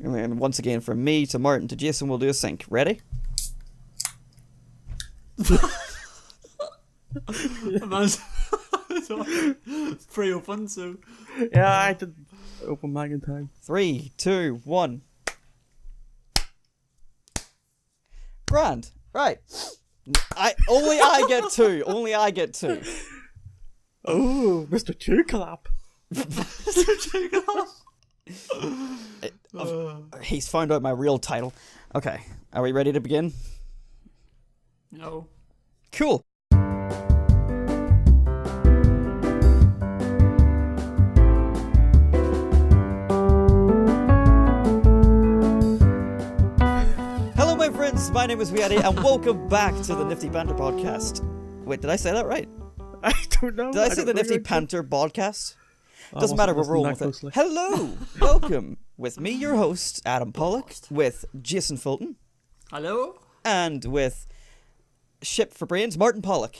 And once again, from me to Martin to Jason, we'll do a sync. Ready? It's pretty open, so... Yeah, I did open mic in time. 3, 2, 1. Grand. Right. Only I get two. Only I get two. Oh, Mr. Two Clap. He's found out my real title. Okay, are we ready to begin? No. Cool. Hello, my friends. My name is WeeAddy, and welcome back to the Nifty Banter podcast. Wait, did I say that right? I don't know. Did I say the Nifty Banter podcast? Doesn't matter, we're rolling with it. Closely. Hello, welcome. With me, your host, Adam Pollock, with Jason Fulton, Hello? and with Ship for Brains, Martin Pollock.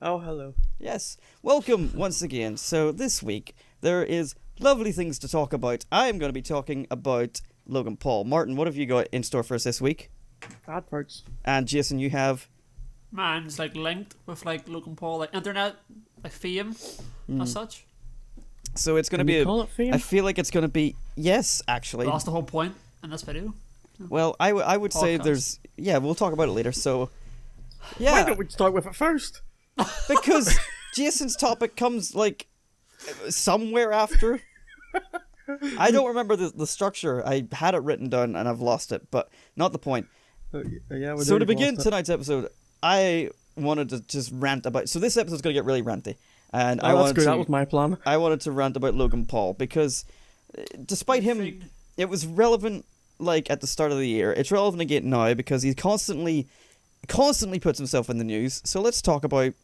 Oh, hello. Yes, welcome once again. So this week, there is lovely things to talk about. I am going to be talking about Logan Paul. Martin, what have you got in store for us this week? Adverts. And Jason, you have... Mine's like linked with like Logan Paul, like internet, like fame, as such. So it's going to Can be you call it fame? I feel like it's going to be... Yes, actually. But that's the whole point in this video. Well, I would say Podcast. there's... Yeah, we'll talk about it later. So, yeah. Why don't we start with it first? Because Jason's topic comes, like, somewhere after. I don't remember the structure. I had it written down and I've lost it, but not the point. Yeah, So to begin tonight's episode, I wanted to just rant about... So this episode's going to get really ranty. And I that's wanted good. to, That was my plan. I wanted to rant about Logan Paul because despite him... It was relevant, like, at the start of the year. It's relevant again now because he constantly puts himself in the news. So let's talk about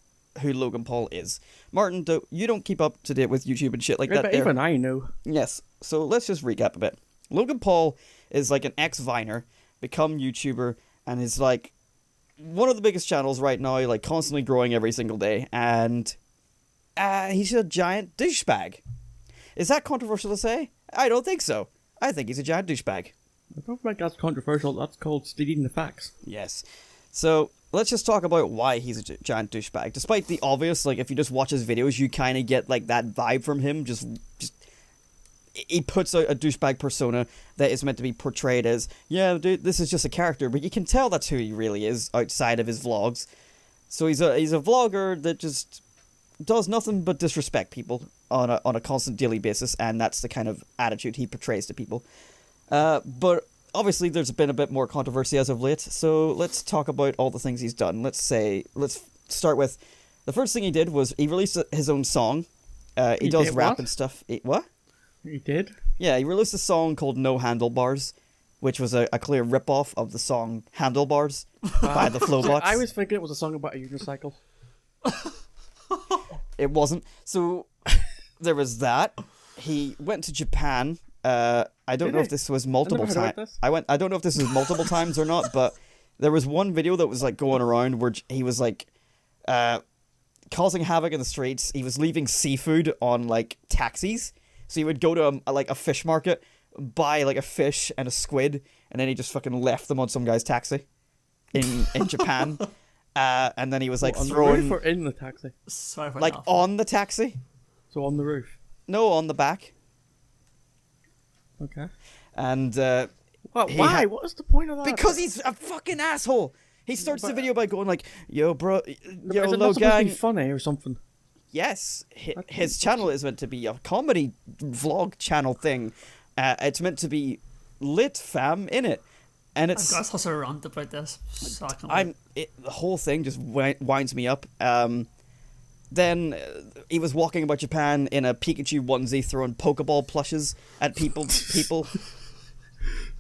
who Logan Paul is. Martin, you don't keep up to date with YouTube and shit like that. But even I know. Yes. So let's just recap a bit. Logan Paul is like an ex-Viner, become YouTuber, and is like one of the biggest channels right now, like constantly growing every single day. And he's a giant douchebag. Is that controversial to say? I don't think so. I think he's a giant douchebag. I don't think that's controversial. That's called stating the facts. Yes. So let's just talk about why he's a giant douchebag. Despite the obvious, like if you just watch his videos, you kind of get like that vibe from him. Just he puts out a douchebag persona that is meant to be portrayed as, yeah, dude, this is just a character, but you can tell that's who he really is outside of his vlogs. So he's a vlogger that just does nothing but disrespect people on a constant daily basis, and that's the kind of attitude he portrays to people. But obviously there's been a bit more controversy as of late, so let's talk about all the things he's done. Let's start with the first thing he did was he released his own song. He does rap and stuff. What? He did? Yeah, he released a song called No Handlebars, which was a clear rip-off of the song Handlebars by the Flowbots. I was thinking it was a song about a unicycle. It wasn't. So there was that. He went to Japan. I don't know if this was multiple times. I don't know if this was multiple times or not, but there was one video that was like going around where he was like causing havoc in the streets. He was leaving seafood on like taxis. So he would go to a fish market, buy like a fish and a squid, and then he just fucking left them on some guy's taxi in Japan. And then he was like throwing... On the roof or in the taxi? Sorry for like on the taxi? So on the roof? No, on the back. Okay. And why? What is the point of that? because he's a fucking asshole. He starts the video by going like, "Yo, bro, yo, is it low not supposed to gang." be funny or something? Yes, his channel is meant to be a comedy vlog channel thing. It's meant to be lit, fam, in it, and it's. I've got such a rant about this. So the whole thing just winds me up. Then he was walking about Japan in a Pikachu onesie, throwing Pokeball plushes at people,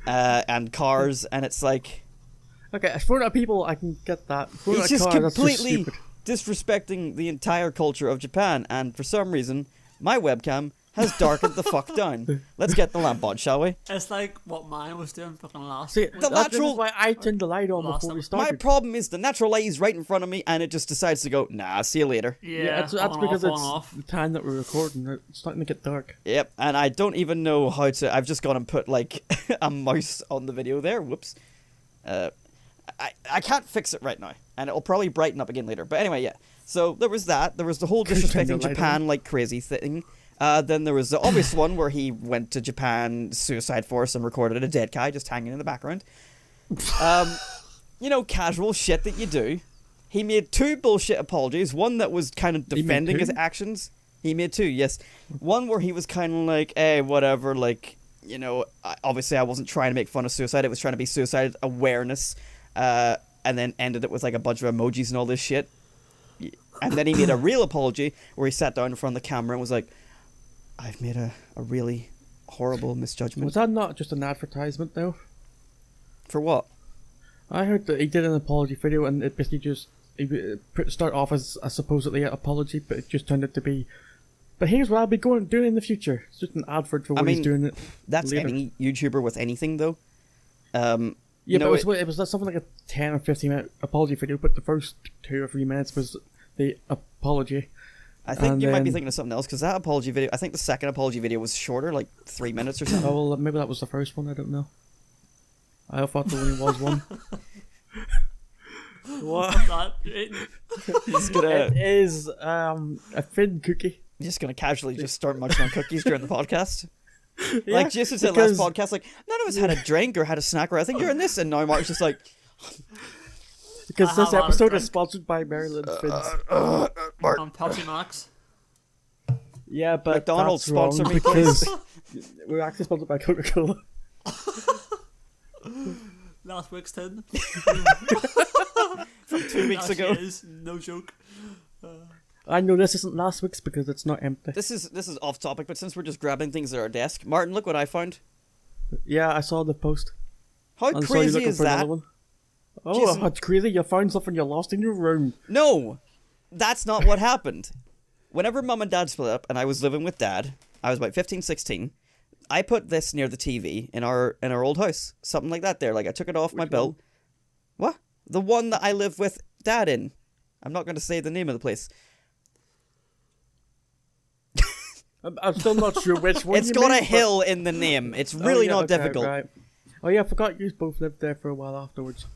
and cars, and it's like... Okay, throwing at people, I can get that. He's just completely disrespecting the entire culture of Japan, and for some reason, my webcam has darkened the fuck down. Let's get the lamp on, shall we? It's like what mine was doing fucking last. See, The that's natural- why I turned the light on Last before we time. started. My problem is the natural light is right in front of me, and it just decides to go, nah, see you later. Yeah, that's on because off, it's on off. the time that we're recording. It's starting to get dark. Yep, and I don't even know how to... I've just gone and put, like, a mouse on the video there. Whoops. I can't fix it right now, and it'll probably brighten up again later. But anyway, yeah. So there was that. There was the whole Turn the disrespecting light Japan like crazy thing. Then there was the obvious one where he went to Japan Suicide Force and recorded a dead guy just hanging in the background. You know, casual shit that you do. He made 2 bullshit apologies. One that was kind of He made defending his 2? actions. He made 2, yes. One where he was kind of like, hey, whatever, like, you know, obviously I wasn't trying to make fun of suicide. It was trying to be suicide awareness. And then ended it with like a bunch of emojis and all this shit. And then he made a real apology where he sat down in front of the camera and was like, I've made a really horrible misjudgment. Was that not just an advertisement, though? For what? I heard that he did an apology video, and it basically just start off as a supposedly an apology, but it just turned out to be. But here's what I'll be doing in the future. It's just an advert for what he's doing it. That's later. any YouTuber with anything, though. Yeah, know, but it was something like a 10 or 15 minute apology video, but the first 2 or 3 minutes was the apology. I think and you might be then- thinking of something else, because that apology video, I think the second apology video was shorter, like 3 minutes or something. Oh, well, maybe that was the first one, I don't know. I thought there only was one. What? That, He's gonna, It is a thin cookie. just gonna casually just start munching on cookies during the podcast. Yeah, Like Jason said because- last podcast, like, none of us had a drink or had a snack, or I think you're in this, and now Mark's just like, Because I this have had a episode drink. is sponsored by Maryland Fins. Mark, on Pepsi Max. Yeah, but McDonald's that's wrong sponsor me, because we're actually sponsored by Coca-Cola. Last week's tin. from 2 weeks Actually ago. is, no joke. I know this isn't last week's because it's not empty. This is off topic, but since we're just grabbing things at our desk, Martin, look what I found. Yeah, I saw the post. How I saw you crazy looking is for another that? one. Oh, Jason- that's crazy. You found something you lost in your room. No, that's not what happened. Whenever mum and dad split up and I was living with dad, I was about 15, 16, I put this near the TV in our old house. Something like that there. Like, I took it off my Which belt. one? What? The one that I live with dad in. I'm not going to say the name of the place. I'm still not sure which one. It's you got mean, a but- hill in the name. It's Oh, really yeah, not okay, difficult. right. Oh yeah, I forgot you both lived there for a while afterwards.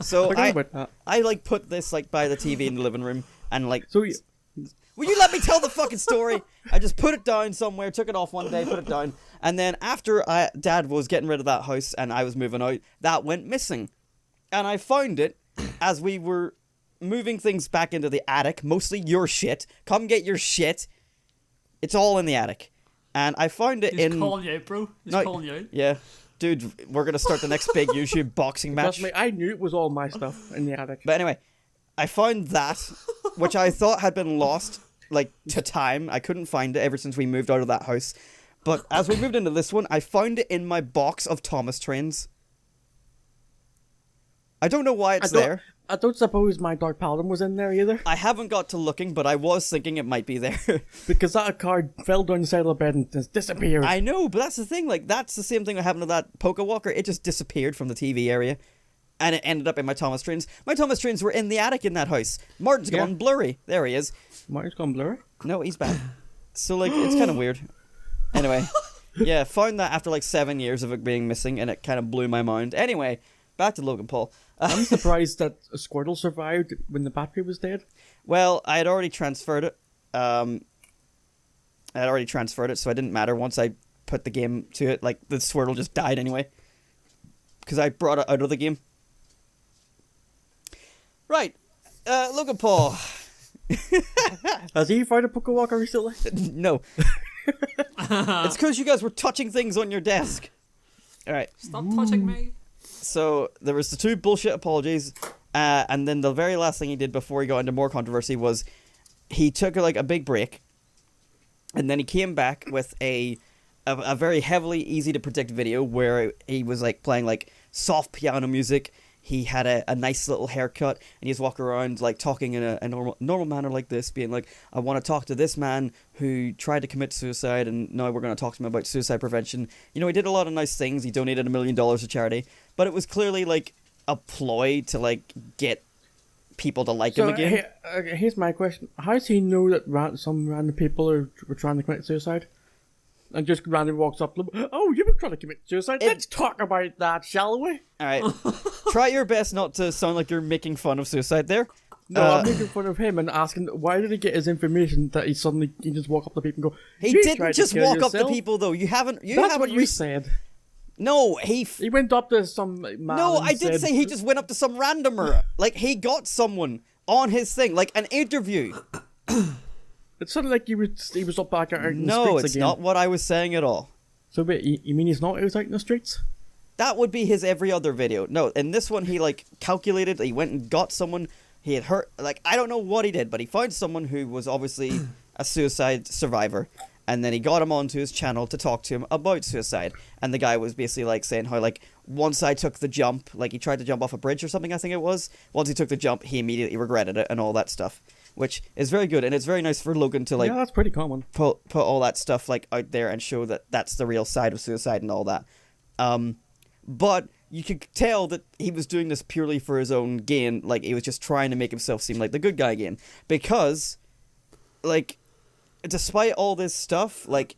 So Forgot about that. I like put this like by the TV in the living room and like, So will you let me tell the fucking story? I just put it down somewhere, took it off one day, put it down, and then after dad was getting rid of that house and I was moving out, that went missing. And I found it as we were moving things back into the attic, mostly your shit. Come get your shit. It's all in the attic. And I found it He's in... calling you out, bro. He's No, calling you out. Yeah. Dude, we're going to start the next big YouTube boxing match. trust me, I knew it was all my stuff in the attic. But anyway, I found that, which I thought had been lost, like, to time. I couldn't find it ever since we moved out of that house. But as we moved into this one, I found it in my box of Thomas trains. I don't know why it's there. I don't suppose my Dark Paladin was in there either, I haven't got to looking, but I was thinking it might be there. because that card fell down the side of the bed and just disappeared. I know, but that's the thing. Like, that's the same thing that happened to that Poke Walker. It just disappeared from the TV area. And it ended up in my Thomas trains. My Thomas trains were in the attic in that house. Martin's Yeah. gone blurry. There he is. Martin's gone blurry. No, he's back. So, like, it's kind of weird. Anyway, yeah, found that after, like, 7 years of it being missing, and it kind of blew my mind. Anyway, back to Logan Paul. I'm surprised that Squirtle survived when the battery was dead. Well, I had already transferred it. So it didn't matter once I put the game to it. Like, the Swirtle just died anyway. Because I brought it out of the game. Right. Logan Paul. Has he found a Pokewalker recently? No. It's because you guys were touching things on your desk. Alright. Stop touching me. So there was the 2 bullshit apologies, and then the very last thing he did before he got into more controversy was he took like a big break, and then he came back with a very heavily easy to predict video where he was like playing like soft piano music. he had a nice little haircut, and he's walking around like talking in a normal manner like this, being like, I want to talk to this man who tried to commit suicide, and now we're going to talk to him about suicide prevention. You know, he did a lot of nice things. He donated $1 million to charity, but it was clearly like a ploy to like get people to like him again. Here's my question: how does he know that some random people were trying to commit suicide? And just randomly walks up to them. Oh, you were trying to commit suicide. Let's talk about that, shall we? All right, try your best not to sound like you're making fun of suicide there. No, I'm making fun of him and asking why did he get his information that he just walk up to people and go. He didn't just walk up to people though. That's what you said. No, he went up to some man. No, I did say he just went up to some randomer. Like he got someone on his thing, like an interview. It sounded like he was up back out in the streets again. No, it's not what I was saying at all. So wait, you mean he's not out in the streets? That would be his every other video. No, in this one he like calculated. He went and got someone. He had hurt. Like I don't know what he did, but he found someone who was obviously a suicide survivor, and then he got him onto his channel to talk to him about suicide. And the guy was basically like saying how like once I took the jump, like he tried to jump off a bridge or something. I think it was. Once he took the jump, he immediately regretted it and all that stuff. Which is very good, and it's very nice for Logan to like. Yeah, that's pretty common. Put all that stuff like out there and show that that's the real side of suicide and all that. But you could tell that he was doing this purely for his own gain. Like he was just trying to make himself seem like the good guy again. Because, like, despite all this stuff, like,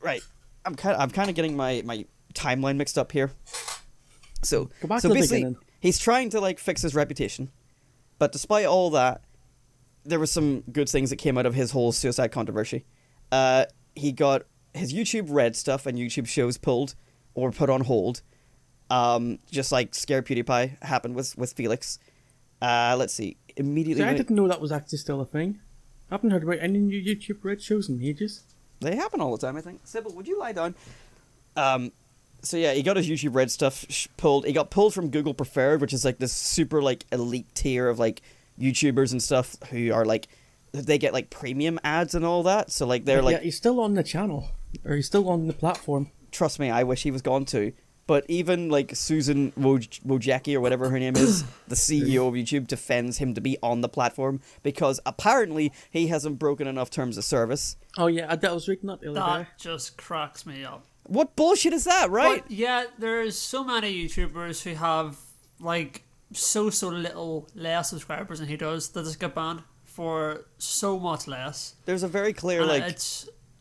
right. I'm kind of getting my timeline mixed up here. So basically, he's trying to like fix his reputation. But despite all that, there were some good things that came out of his whole suicide controversy. He got his YouTube Red stuff and YouTube shows pulled or put on hold. Just like Scare PewDiePie happened with Felix. Let's see. Immediately. See, I didn't know that was actually still a thing. I haven't heard about any new YouTube Red shows in ages. They happen all the time, I think. Sybil, would you lie down? So yeah, he got his YouTube Red stuff pulled. He got pulled from Google Preferred, which is like this super like elite tier of like YouTubers and stuff who are like, they get like premium ads and all that. So like they're like, yeah, he's still on the channel or he's still on the platform. Trust me, I wish he was gone too. But even like Susan Wojcicki or whatever her name is, the CEO of YouTube, defends him to be on the platform because apparently he hasn't broken enough terms of service. Oh yeah, I was reading that the other day. That just cracks me up. What bullshit is that, right? But yeah, there's so many YouTubers who have like so little less subscribers than he does that just get banned for so much less. There's a very clear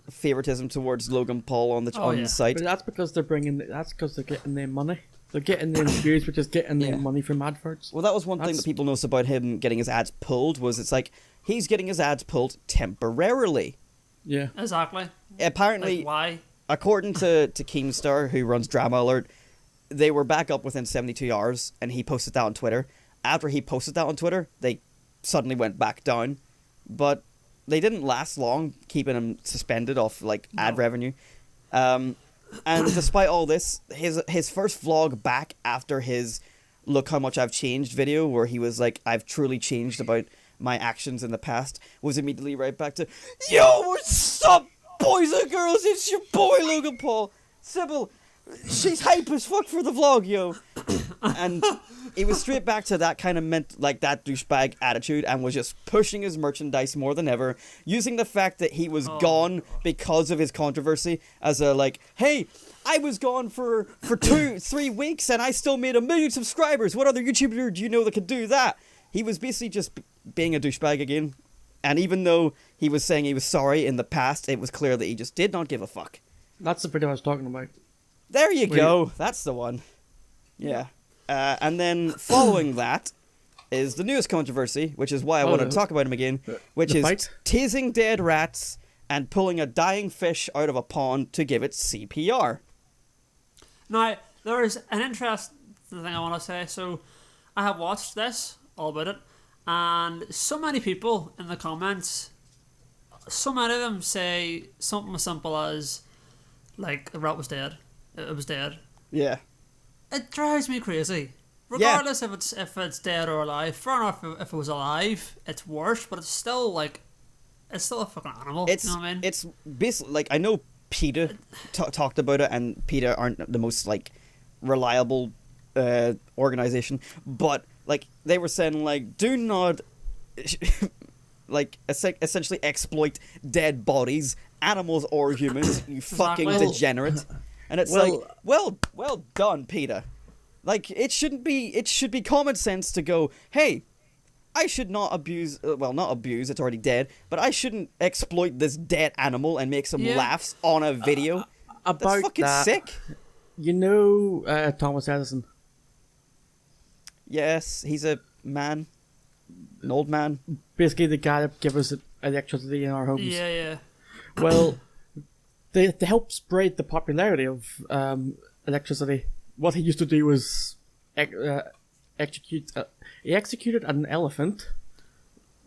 favoritism towards Logan Paul on the site. But that's because they're getting their money. They're getting their views, which is getting their money from adverts. Well, that was one thing that people noticed about him getting his ads pulled was it's like he's getting his ads pulled temporarily. Yeah, exactly. Apparently, like, why? According to Keemstar, who runs Drama Alert, they were back up within 72 hours, and he posted that on Twitter. After he posted that on Twitter, they suddenly went back down, but they didn't last long, keeping him suspended off ad revenue. And despite all this, his first vlog back after his "Look How Much I've Changed" video, where he was like, "I've truly changed about my actions in the past," was immediately right back to, "Yo, what's up, boys and girls? It's your boy Logan Paul. Sybil, she's hype as fuck for the vlog, yo." And he was straight back to that kind of that douchebag attitude and was just pushing his merchandise more than ever, using the fact that he was gone because of his controversy as a hey, I was gone for 2-3 weeks and I still made 1 million subscribers. What other YouTuber do you know that could do that? He was basically just being a douchebag again. And even though he was saying he was sorry in the past, it was clear that he just did not give a fuck. That's the video I was talking about. There you go. That's the one. Yeah. And then following that is the newest controversy, which is why I wanted to talk about him again, which is tasing dead rats and pulling a dying fish out of a pond to give it CPR. Now, there's an interesting thing I want to say. So, I have watched this, all about it, and so many people in the comments, so many of them say something as simple as, the rat was dead. It was dead. Yeah. It drives me crazy. Regardless if it's dead or alive. Fair enough if it was alive, it's worse, but it's still it's still a fucking animal. You know what I mean? It's basically I know PETA talked about it, and PETA aren't the most reliable organization, but like they were saying, like, do not like essentially exploit dead bodies, animals or humans, you fucking degenerate. And it's well done, Peter. Like, it should be common sense to go, hey, I should not abuse, not abuse, it's already dead, but I shouldn't exploit this dead animal and make some laughs on a video. That's fucking sick. You know Thomas Edison? Yes, he's a man. An old man. Basically the guy that gave us electricity in our homes. Yeah. Well, to help spread the popularity of electricity, what he used to do was he executed an elephant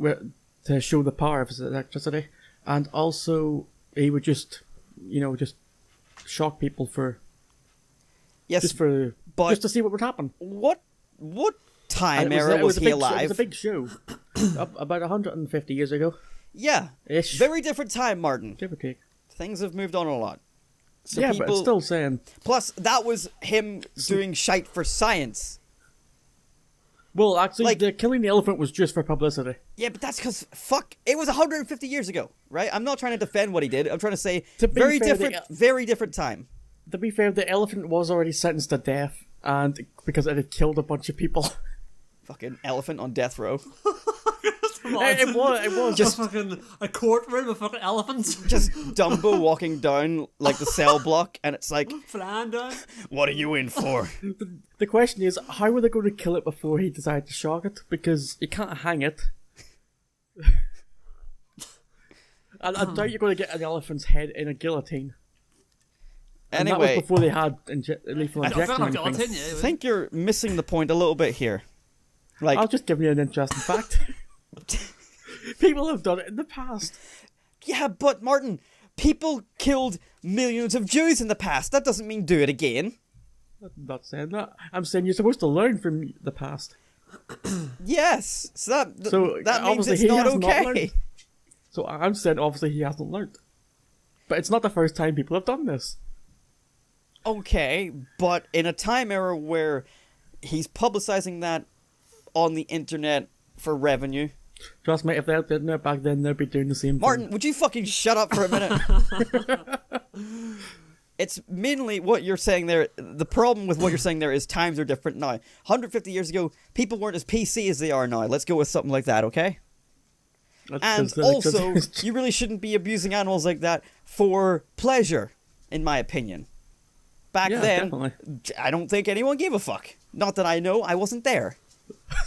to show the power of his electricity, and also he would just shock people just to see what would happen. What time era was he alive? It was a big show, about 150 years ago. Yeah, ish. Very different time, Martin. Give or take. Things have moved on a lot. So yeah, but it's still saying. Plus, that was him doing shite for science. Well, actually, the killing the elephant was just for publicity. Yeah, but that's because, it was 150 years ago, right? I'm not trying to defend what he did. I'm trying to say, very different time. To be fair, the elephant was already sentenced to death, and because it had killed a bunch of people. Fucking elephant on death row. It was just fucking a courtroom of fucking elephants. Just Dumbo walking down like the cell block, and it's like, flying down. What are you in for? The question is, how were they going to kill it before he decided to shock it? Because you can't hang it. I doubt you're going to get an elephant's head in a guillotine. And anyway, that was before they had lethal injection. I think you're missing the point a little bit here. Like, I'll just give you an interesting fact. People have done it in the past. Yeah, but Martin, people killed millions of Jews in the past. That doesn't mean do it again. I'm not saying that. I'm saying you're supposed to learn from the past. Yes. So that means it's not okay. So I'm saying obviously he hasn't learned. But it's not the first time people have done this. Okay, but in a time era where he's publicizing that on the internet for revenue. Trust me, if they did it back then, they'd be doing the same Martin, thing. would you fucking shut up for a minute? It's mainly what you're saying there. The problem with what you're saying there is times are different now. 150 years ago, people weren't as PC as they are now. Let's go with something like that, okay? And also, you really shouldn't be abusing animals like that for pleasure, in my opinion. Back then, definitely. I don't think anyone gave a fuck. Not that I know, I wasn't there.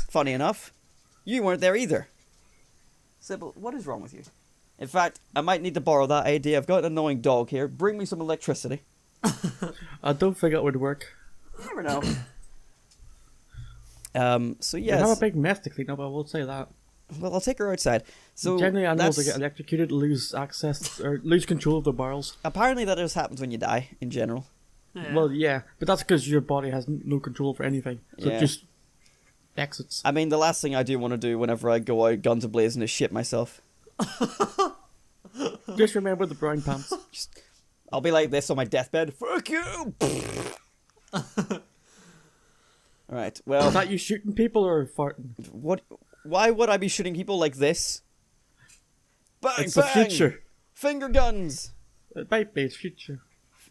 Funny enough, you weren't there either. Sybil, what is wrong with you? In fact, I might need to borrow that idea. I've got an annoying dog here. Bring me some electricity. I don't think it would work. You never know. So yes. You have a big mess to clean up, I will say that. Well, I'll take her outside. So generally, animals that get electrocuted lose access or lose control of the barrels. Apparently, that just happens when you die. In general. Yeah. Well, yeah, but that's because your body has no control for anything. So it just exits. I mean, the last thing I do want to do whenever I go out guns a-blazing is shit myself. Just remember the brown pants. I'll be like this on my deathbed. Fuck you! Alright, well... Is that you shooting people or farting? What? Why would I be shooting people like this? Bang, it's bang! the future. Finger guns! It might be, it's future.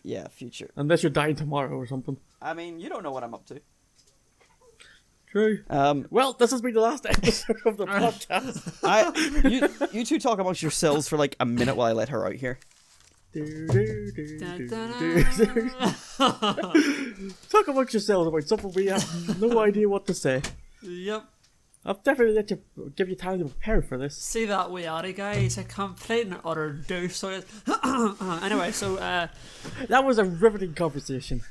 Yeah, future. Unless you're dying tomorrow or something. I mean, you don't know what I'm up to. True. Well, this has been the last episode of the podcast. You two talk amongst yourselves for like a minute while I let her out here. Talk amongst yourselves about something we have no idea what to say. Yep. I'll definitely give you time to prepare for this. See that WeeAddy guy? He's a complete and utter douche. So anyway, so that was a riveting conversation.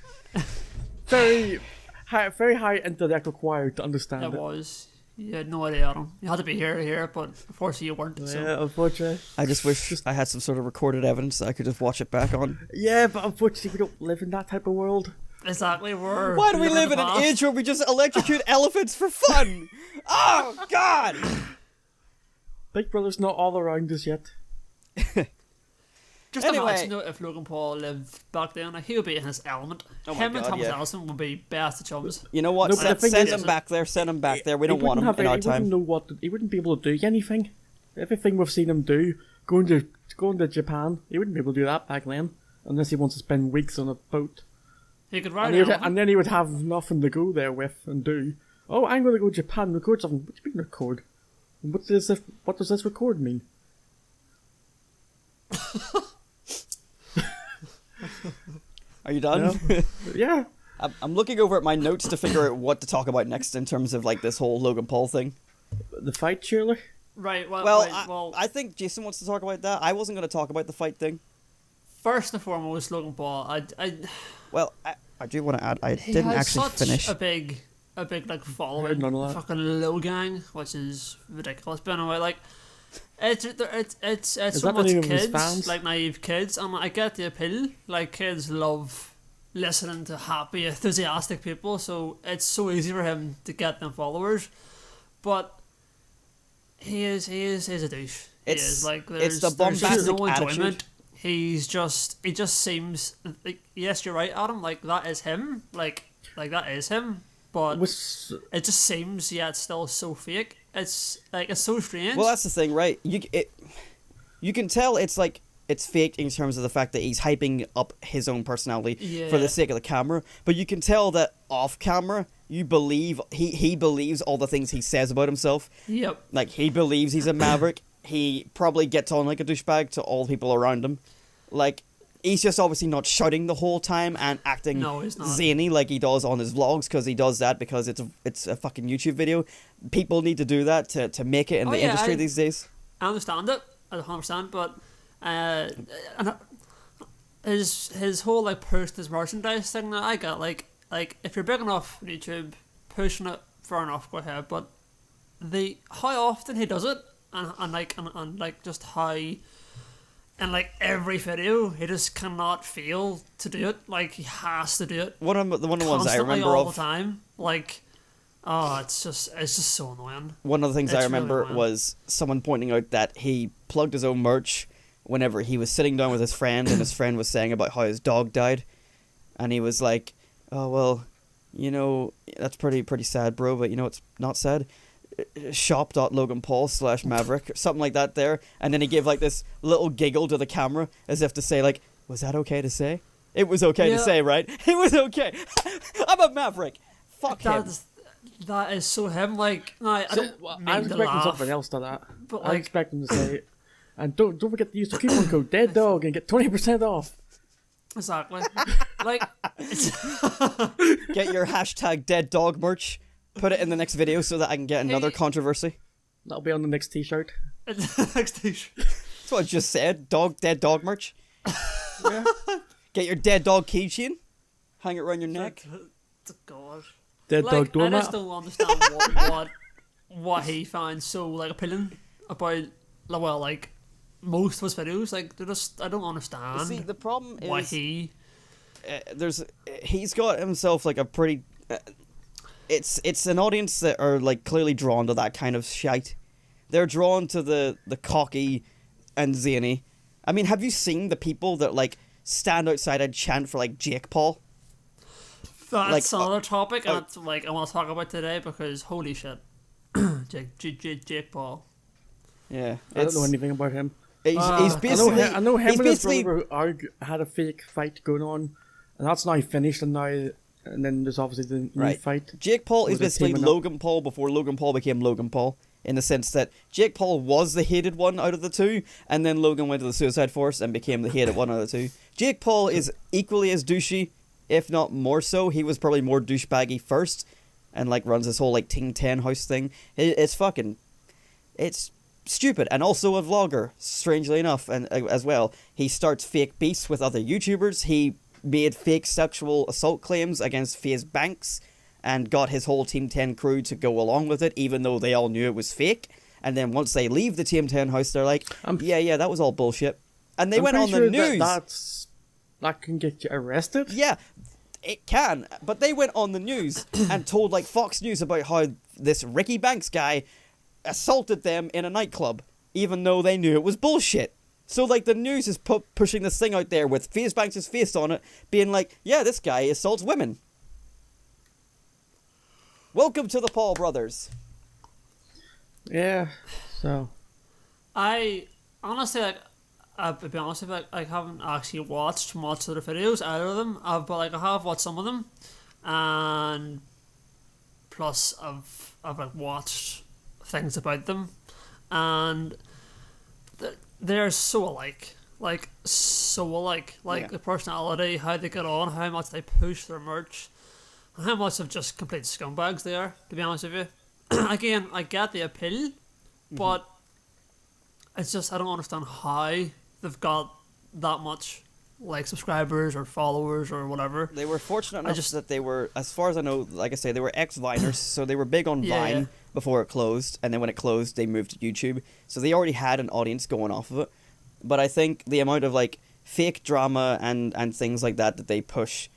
Very high intellect required to understand it. It was. You had no idea, Adam. You had to be here to hear it, but unfortunately you weren't. Yeah, so. unfortunately. I just wish I had some sort of recorded evidence that I could just watch it back on. Yeah, but unfortunately we don't live in that type of world. Exactly. Why do we live in an age where we just electrocute elephants for fun? Oh, God! Big Brother's not all around us yet. Just imagine though, if Logan Paul lived back then, like, he would be in his element. Him and Thomas Allison would be best of chums. You know what? No, send him back there. Send him back there. We don't want him in our time. He wouldn't be able to do anything. Everything we've seen him do, going to Japan, he wouldn't be able to do that back then, unless he wants to spend weeks on a boat. He could ride and then he would have nothing to go there with and do. Oh, I'm going to go to Japan and record something. What do you mean record? What does this record mean? Are you done? Yeah. I'm looking over at my notes to figure out what to talk about next in terms of like this whole Logan Paul thing. The fight, surely? Right, I think Jason wants to talk about that. I wasn't going to talk about the fight thing. First and foremost, Logan Paul, I do want to add, I didn't actually finish. a big like following, fucking Logang, which is ridiculous. But anyway, like, it's almost kids, like naive kids, and I get the appeal. Like, kids love listening to happy, enthusiastic people, so it's so easy for him to get them followers. But he is a douche. There's the bombastic no enjoyment. attitude. He just seems like, yes, you're right, Adam. Like, that is him. Like that is him. But it just seems, it's still so fake. It's so strange. Well, that's the thing, right? You can tell it's fake in terms of the fact that he's hyping up his own personality for the sake of the camera. But you can tell that off camera, you believe he believes all the things he says about himself. Yep. Like, he believes he's a maverick. He probably gets on like a douchebag to all the people around him. Like, he's just obviously not shouting the whole time and acting zany like he does on his vlogs, because he does that because it's a fucking YouTube video. People need to do that to make it in the industry these days. I understand it, I 100%, but his whole like push this merchandise thing that I got, like if you're big enough on YouTube, pushing it far enough, go ahead. But how often he does it, and just how. And like every video, he just cannot fail to do it. Like, he has to do it. One of the ones I remember all the time. Like, it's just so annoying. One of the things I remember was someone pointing out that he plugged his own merch whenever he was sitting down with his friend, and his friend was saying about how his dog died, and he was like, "Oh well, that's pretty sad, bro. But it's not sad. shop.loganpaul/Maverick," or something like that there, and then he gave like this little giggle to the camera as if to say, like, was that okay to say? It was okay to say, right? It was okay. I'm a Maverick. Fuck him. That is so him. Like, no, I don't I'm expecting something else to that. But I expect him to say, and don't forget to use the coupon code Dead Dog and get 20% off. Exactly. Like, get your hashtag Dead Dog merch. Put it in the next video so that I can get another controversy. That'll be on the next t-shirt. Next t-shirt. That's what I just said. Dead dog merch. Yeah. Get your dead dog keychain. Hang it around your neck. God. Dead dog doormat. I just don't understand what he finds so like appealing about most of his videos. Like, I don't understand. See, the problem is why he's got himself like a pretty. It's an audience that are like clearly drawn to that kind of shite. They're drawn to the cocky and zany. I mean, have you seen the people that like stand outside and chant for like Jake Paul? That's another topic I want to talk about today, because holy shit, Jake Paul. Yeah, I don't know anything about him. He's basically. I know him and his brother had a fake fight going on, and that's now finished, and then there's obviously the new fight. Jake Paul is basically Logan Paul before Logan Paul became Logan Paul, in the sense that Jake Paul was the hated one out of the two, and then Logan went to the Suicide Force and became the hated one out of the two. Jake Paul is equally as douchey, if not more so. He was probably more douchebaggy first, and like runs this whole like Team 10 house thing. It's stupid, and also a vlogger, strangely enough, and as well. He starts fake beefs with other YouTubers. He made fake sexual assault claims against FaZe Banks and got his whole Team 10 crew to go along with it, even though they all knew it was fake. And then once they leave the Team 10 house, they're like, yeah, that was all bullshit. And they went on the news. That can get you arrested? Yeah, it can. But they went on the news and told like Fox News about how this Ricky Banks guy assaulted them in a nightclub, even though they knew it was bullshit. So, like, the news is pushing this thing out there with Banks' face on it, being like, yeah, this guy assaults women. Welcome to the Paul brothers. Yeah, so... I honestly, like, to be honest with you, I haven't actually watched much of their videos, either of them, but like, I have watched some of them, and plus I've like, watched things about them, and they're so alike. Like, so alike. Like, the personality, how they get on, how much they push their merch, and how much of just complete scumbags they are, to be honest with you. Again, I get the appeal, but it's just, I don't understand how they've got that much, like, subscribers or followers or whatever. They were fortunate enough that they were, as far as I know, like I say, they were ex-Viners, so they were big on Vine before it closed, and then when it closed, they moved to YouTube. So they already had an audience going off of it. But I think the amount of, like, fake drama and things like that they push,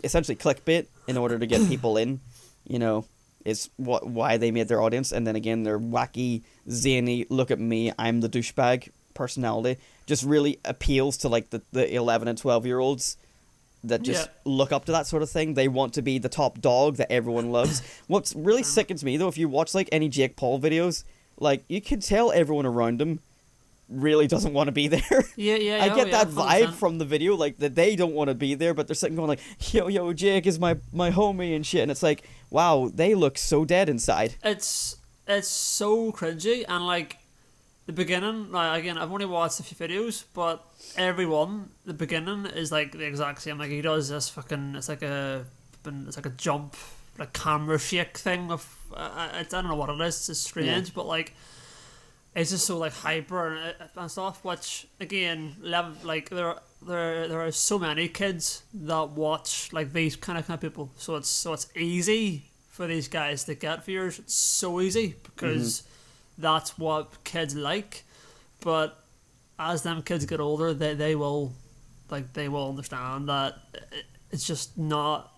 essentially clickbait, in order to get people in, you know, is why they made their audience. And then again, their wacky, zany, look at me, I'm the douchebag personality just really appeals to, like, the 11 and 12-year-olds that just look up to that sort of thing. They want to be the top dog that everyone loves. What's really sickens me, though, if you watch, like, any Jake Paul videos, like, you can tell everyone around him really doesn't want to be there. I get that vibe 100%. From the video, like, that they don't want to be there, but they're sitting going like, yo, Jake is my homie and shit, and it's like, wow, they look so dead inside. It's so cringy, and, like, the beginning, like, again, I've only watched a few videos, but everyone, the beginning is, like, the exact same. Like, he does this fucking, it's like a jump, like, camera shake thing of, I don't know what it is, it's strange, but, like, it's just so, like, hyper and stuff, which, again, like, there are so many kids that watch, like, these kind of people, so it's easy for these guys to get viewers. It's so easy, because that's what kids like, but as them kids get older, they will understand that it's just not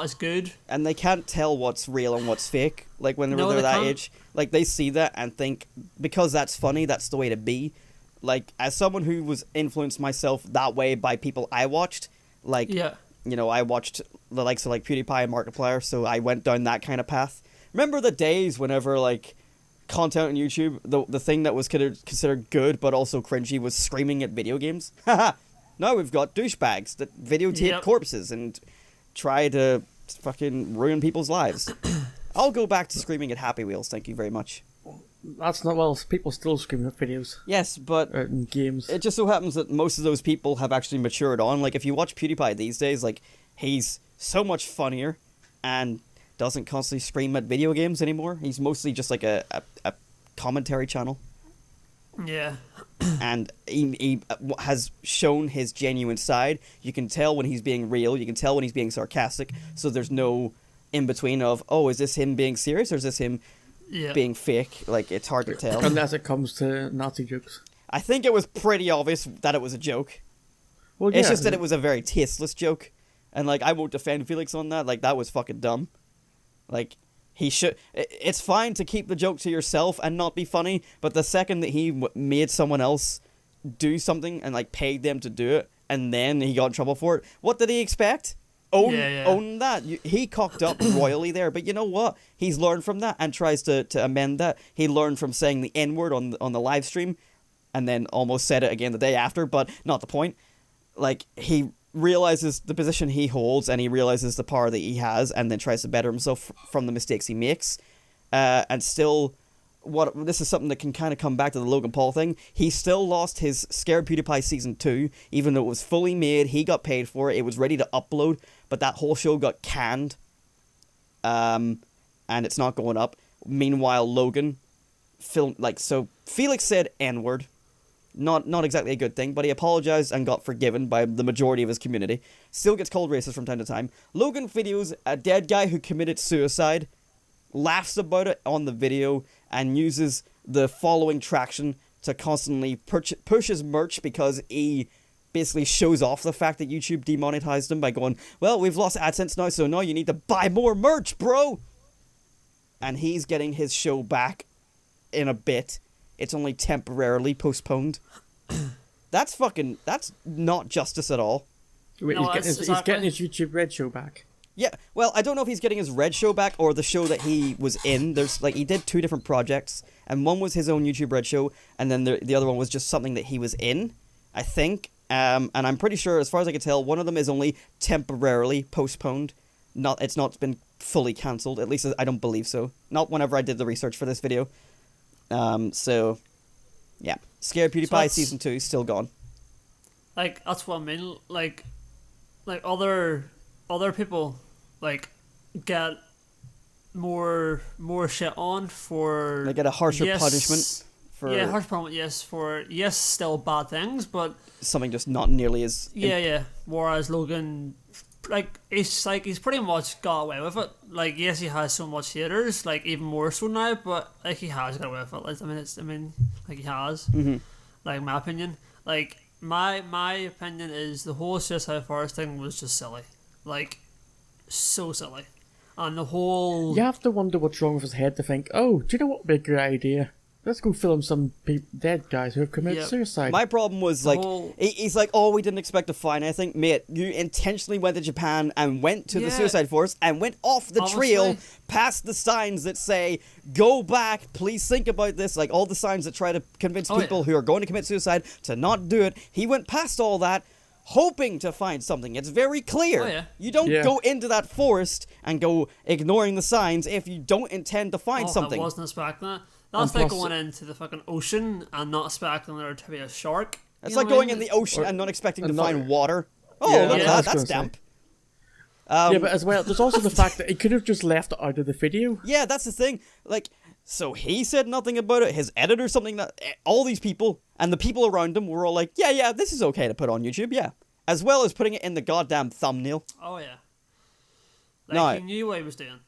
as good, and they can't tell what's real and what's fake. Like, when they're that age, like, they see that and think, because that's funny, that's the way to be. Like, as someone who was influenced myself that way by people I watched, like, you know, I watched the likes of, like, PewDiePie and Markiplier, so I went down that kind of path. Remember the days whenever, like, content on YouTube, the thing that was considered good but also cringy was screaming at video games? Haha! Now we've got douchebags that videotape corpses and try to fucking ruin people's lives. I'll go back to screaming at Happy Wheels, thank you very much. That's not, well, people still scream at videos. Yes, but in games. It just so happens that most of those people have actually matured on. Like, if you watch PewDiePie these days, like, he's so much funnier and doesn't constantly scream at video games anymore. He's mostly just like a commentary channel. Yeah. And he has shown his genuine side. You can tell when he's being real. You can tell when he's being sarcastic. So there's no in between of, oh, is this him being serious or is this him being fake? Like, it's hard to tell. Unless it comes to Nazi jokes. I think it was pretty obvious that it was a joke. Well, it's just that it was a very tasteless joke. And, like, I won't defend Felix on that. Like, that was fucking dumb. Like, he should... It's fine to keep the joke to yourself and not be funny, but the second that he made someone else do something and, like, paid them to do it, and then he got in trouble for it, what did he expect? Own that. He cocked up royally there, but you know what? He's learned from that and tries to amend that. He learned from saying the N-word on the live stream, and then almost said it again the day after, but not the point. Like, he realizes the position he holds, and he realizes the power that he has, and then tries to better himself from the mistakes he makes. And still, this is something that can kind of come back to the Logan Paul thing. He still lost his Scared PewDiePie Season 2, even though it was fully made, he got paid for it, it was ready to upload, but that whole show got canned. And it's not going up. Meanwhile, Logan filmed, like, so Felix said N-word. Not exactly a good thing, but he apologized and got forgiven by the majority of his community. Still gets called racist from time to time. Logan videos a dead guy who committed suicide, laughs about it on the video, and uses the following traction to constantly push his merch because he basically shows off the fact that YouTube demonetized him by going, well, we've lost AdSense now, so now you need to buy more merch, bro! And he's getting his show back in a bit. It's only temporarily postponed. That's not justice at all. Wait, No, he's getting his YouTube Red show back. Yeah, well, I don't know if he's getting his Red show back or the show that he was in. There's like he did 2 different projects, and one was his own YouTube Red show, and then the other one was just something that he was in, I think. And I'm pretty sure, as far as I can tell, one of them is only temporarily postponed. It's not been fully cancelled. At least I don't believe so. Not whenever I did the research for this video. So yeah, Scared PewDiePie season 2 is still gone. Like that's what I mean. Like other people like get more shit on for They get a harsher punishment for harsher punishment, yes, for still bad things, but something just not nearly as yeah. Whereas Logan, he's pretty much got away with it. Like, yes, he has so much haters, like even more so now, but like he has got away with it. Like, he has. Mm-hmm. Like, in my opinion, like my opinion is the whole Suicide Forest thing was just silly. Like, so silly. And the whole... You have to wonder what's wrong with his head to think, oh, do you know what would be a good idea? Let's go film some dead guys who have committed suicide. My problem was, he's like, oh, we didn't expect to find anything. Mate, you intentionally went to Japan and went to the Suicide Forest and went off the trail past the signs that say, go back, please think about this. Like, all the signs that try to convince people who are going to commit suicide to not do it. He went past all that, hoping to find something. It's very clear. Oh, yeah. You don't go into that forest and go ignoring the signs if you don't intend to find something. I wasn't expecting that. That's like going into the fucking ocean and not expecting there to be a shark. It's like going in the ocean and not expecting to find water. Oh, look at that. That's damp. Yeah, but as well, there's also the fact that he could have just left it out of the video. Yeah, that's the thing. Like, so he said nothing about it. His editor, something that all these people and the people around him were all like, yeah, this is okay to put on YouTube, yeah. As well as putting it in the goddamn thumbnail. Oh, yeah. Like, he knew what he was doing.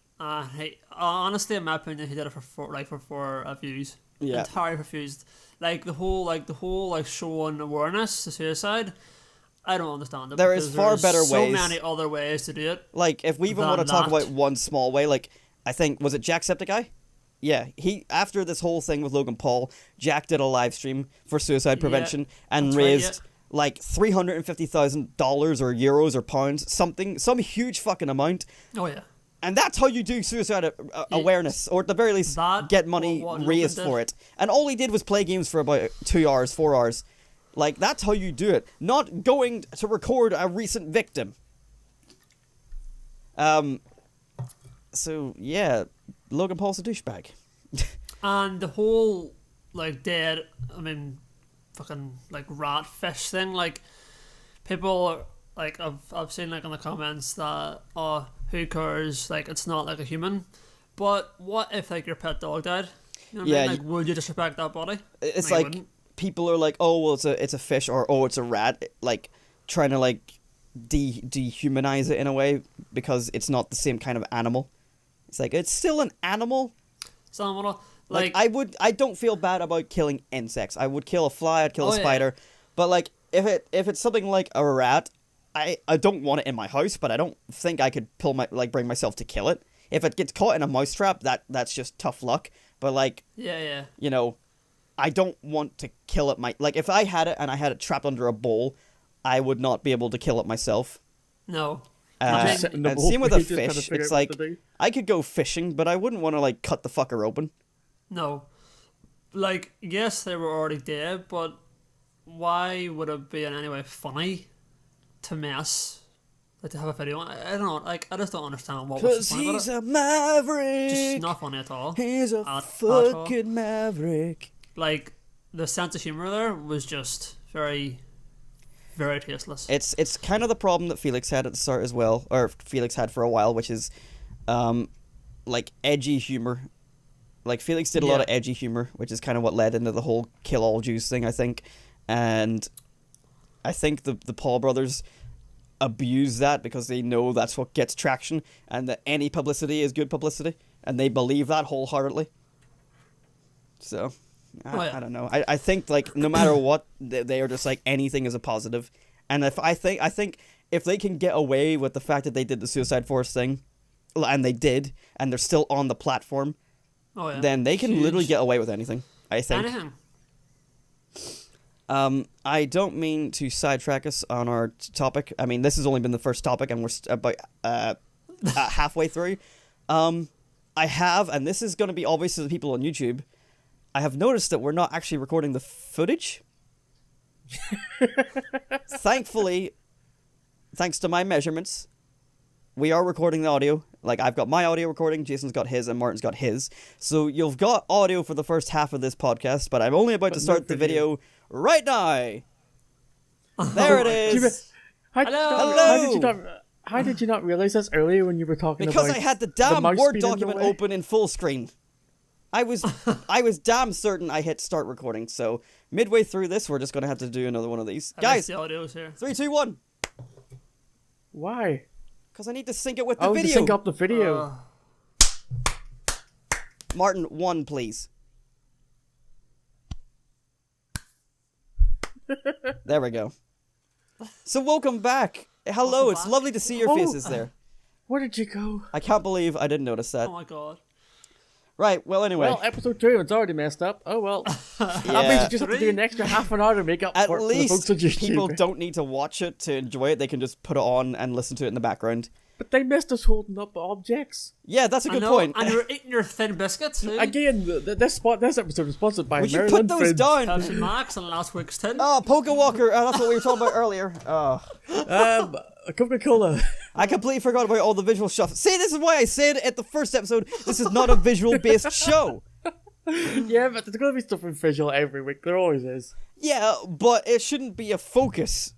Honestly, in my opinion, he did it for views. Yeah. Entirely for views. Like the whole showing awareness to suicide. I don't understand it. There is far better ways. So many other ways to do it. Like, if we even want to talk about one small way, like, I think, was it Jacksepticeye? Yeah, after this whole thing with Logan Paul, Jack did a live stream for suicide prevention and raised like $350,000 or euros or pounds, some huge fucking amount. Oh yeah. And that's how you do suicide awareness, or at the very least, get money raised for it. And all he did was play games for about 2 hours, 4 hours. Like, that's how you do it. Not going to record a recent victim. So, yeah, Logan Paul's a douchebag. And the whole, fucking, rat fish thing, people, I've seen, in the comments that, who cares, it's not like a human. But what if, your pet dog died? You know what I mean? Would you disrespect that body? It's people are like, oh, well, it's a fish, or, oh, it's a rat, trying to, dehumanize it in a way, because it's not the same kind of animal. It's it's still an animal. It's an animal. I don't feel bad about killing insects. I would kill a fly, I'd kill a spider. Yeah. But, if it's something like a rat, I don't want it in my house, but I don't think I could bring myself to kill it. If it gets caught in a mousetrap, that's just tough luck. But you know, I don't want to kill it. If I had it and I had it trapped under a bowl, I would not be able to kill it myself. No. And same with a fish. It's I could go fishing, but I wouldn't want to cut the fucker open. No. Yes, they were already dead, but why would it be in any way funny to mess? To have a video on? I don't know. I just don't understand what was the point about it. 'Cause he's a maverick. Just not funny at all. He's a fucking maverick. The sense of humor there was just very, very tasteless. It's kind of the problem that Felix had at the start as well, or Felix had for a while, which is, edgy humor. Felix did a lot of edgy humor, which is kind of what led into the whole kill all Jews thing, I think. And I think the Paul brothers abuse that because they know that's what gets traction, and that any publicity is good publicity, and they believe that wholeheartedly. So, I don't know. I think no matter what, they are just anything is a positive. And I think if they can get away with the fact that they did the Suicide Forest thing, and they did, and they're still on the platform, then they can literally get away with anything, I think. Anything. I don't mean to sidetrack us on our topic. I mean, this has only been the first topic, and we're about halfway through. I have, and this is going to be obvious to the people on YouTube, I have noticed that we're not actually recording the footage. Thankfully, thanks to my measurements, we are recording the audio. Like, I've got my audio recording, Jason's got his, and Martin's got his. So you've got audio for the first half of this podcast, but I'm only about to start the video right now. There it is. Hello. How did you not realize this earlier when you were talking Because about I had the damn mouse Word being in the document way? open in full screen. I was damn certain I hit start recording, so midway through this, we're just going to have to do another one of these. Guys, The audio's here. 3, 2, 1. Why? Because I need to sync it with the To video. sync up the video. Martin, 1, please. There we go. So welcome back. Hello, Welcome it's back. lovely to see your faces there. Where did you go? I can't believe I didn't notice that. Oh my god. Right, well anyway. Well, episode 2, it's already messed up. Oh well. That means Yeah. you just have to do an extra half an hour to make up At for it for the folks least on YouTube. people don't need to watch it to enjoy it. They can just put it on and listen to it in the background. But they missed us holding up objects. Yeah, that's a I good know, point. and you're eating your thin biscuits too. Again, this episode was sponsored by We should Maryland put those Foods. down. Pepsi Max and last week's tin. Oh, Poke Walker. That's what we were talking about earlier. Oh, Coca-Cola. I completely forgot about all the visual stuff. See, this is why I said at the first episode, this is not a visual-based show. Yeah, but there's gonna be stuff in visual every week. There always is. Yeah, but it shouldn't be a focus.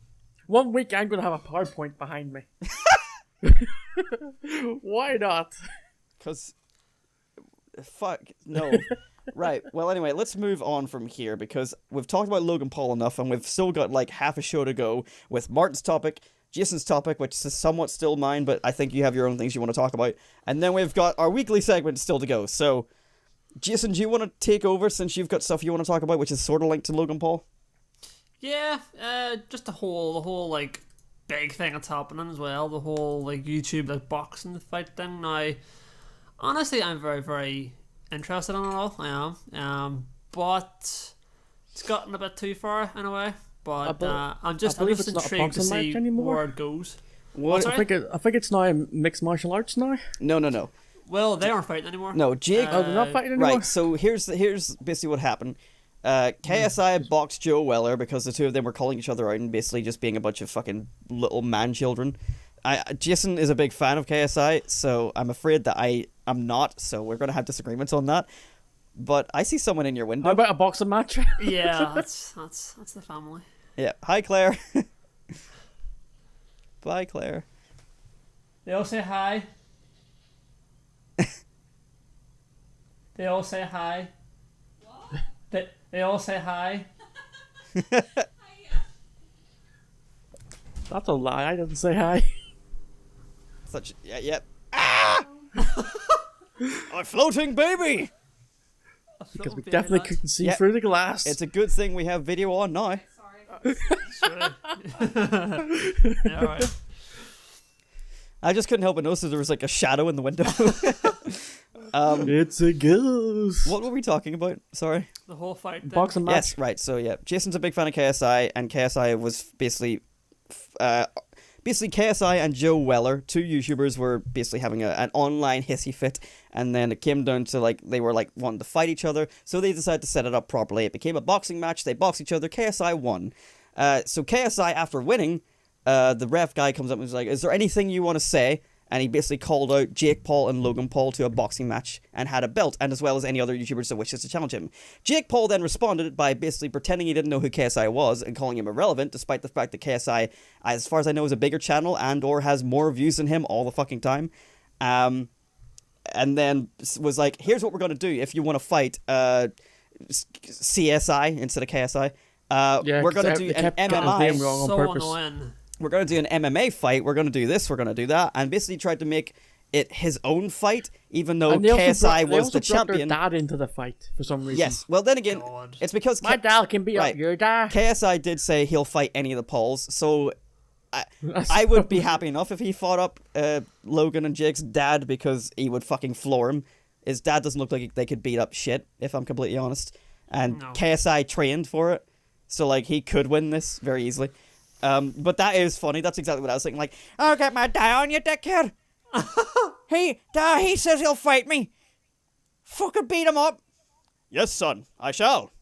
1 week I'm gonna have a PowerPoint behind me. Why not? Because, fuck, no. Right, well anyway, let's move on from here because we've talked about Logan Paul enough and we've still got like half a show to go with Martin's topic, Jason's topic, which is somewhat still mine, but I think you have your own things you want to talk about. And then we've got our weekly segment still to go. So, Jason, do you want to take over since you've got stuff you want to talk about, which is sort of linked to Logan Paul? Yeah, just the whole like big thing that's happening as well. The whole like YouTube like boxing fight thing. Now, honestly, I'm very very interested in it all. I am, but it's gotten a bit too far in a way. But I'm just believe it's not a intrigued to boxing see match anymore. where it goes. What? I think it's now mixed martial arts now. No. Well, they aren't fighting anymore. No, Jake. Oh, they're not fighting anymore. Right, so here's basically what happened. KSI boxed Joe Weller because the two of them were calling each other out and basically just being a bunch of fucking little man children. Jason is a big fan of KSI, so I'm afraid that I'm not, so we're going to have disagreements on that. But I see someone in your window. How about a boxing match? Yeah, that's the family. Yeah. Hi, Claire. Bye, Claire. They all say hi. They all say hi. What? They all say hi. That's a lie. I didn't say hi. Yep. Ah! A floating baby! Because we definitely couldn't see through the glass. It's a good thing we have video on now. Sorry. Yeah, alright. I just couldn't help but notice that there was like a shadow in the window. It's a ghost. What were we talking about? Sorry. The whole fight thing. Boxing match. Yes, right. So yeah, Jason's a big fan of KSI, and KSI was basically KSI and Joe Weller, two YouTubers, were basically having an online hissy fit, and then it came down to like they were like wanting to fight each other, so they decided to set it up properly. It became a boxing match. They boxed each other. KSI won. So KSI, after winning, the ref guy comes up and was like, "Is there anything you want to say?" And he basically called out Jake Paul and Logan Paul to a boxing match and had a belt, and as well as any other YouTubers that wishes to challenge him. Jake Paul then responded by basically pretending he didn't know who KSI was and calling him irrelevant, despite the fact that KSI, as far as I know, is a bigger channel and or has more views than him all the fucking time. And then was like, here's what we're going to do if you want to fight CSI instead of KSI. We're going to do an MMA. Wrong on So purpose. annoying. We're going to do an MMA fight, we're going to do this, we're going to do that, and basically tried to make it his own fight, even though And they also KSI brought- was the they also brought champion. their dad into the fight for some reason. Yes, well then again, God. it's because My dad can beat Right. up your dad. KSI did say he'll fight any of the Pauls, so I would be happy enough if he fought up Logan and Jake's dad, because he would fucking floor him. His dad doesn't look like they could beat up shit, if I'm completely honest, and No. KSI trained for it. So, like, he could win this very easily. But that is funny. That's exactly what I was thinking. Like, I'll get my die on you, dickhead. He says he'll fight me. Fucking beat him up. Yes, son, I shall.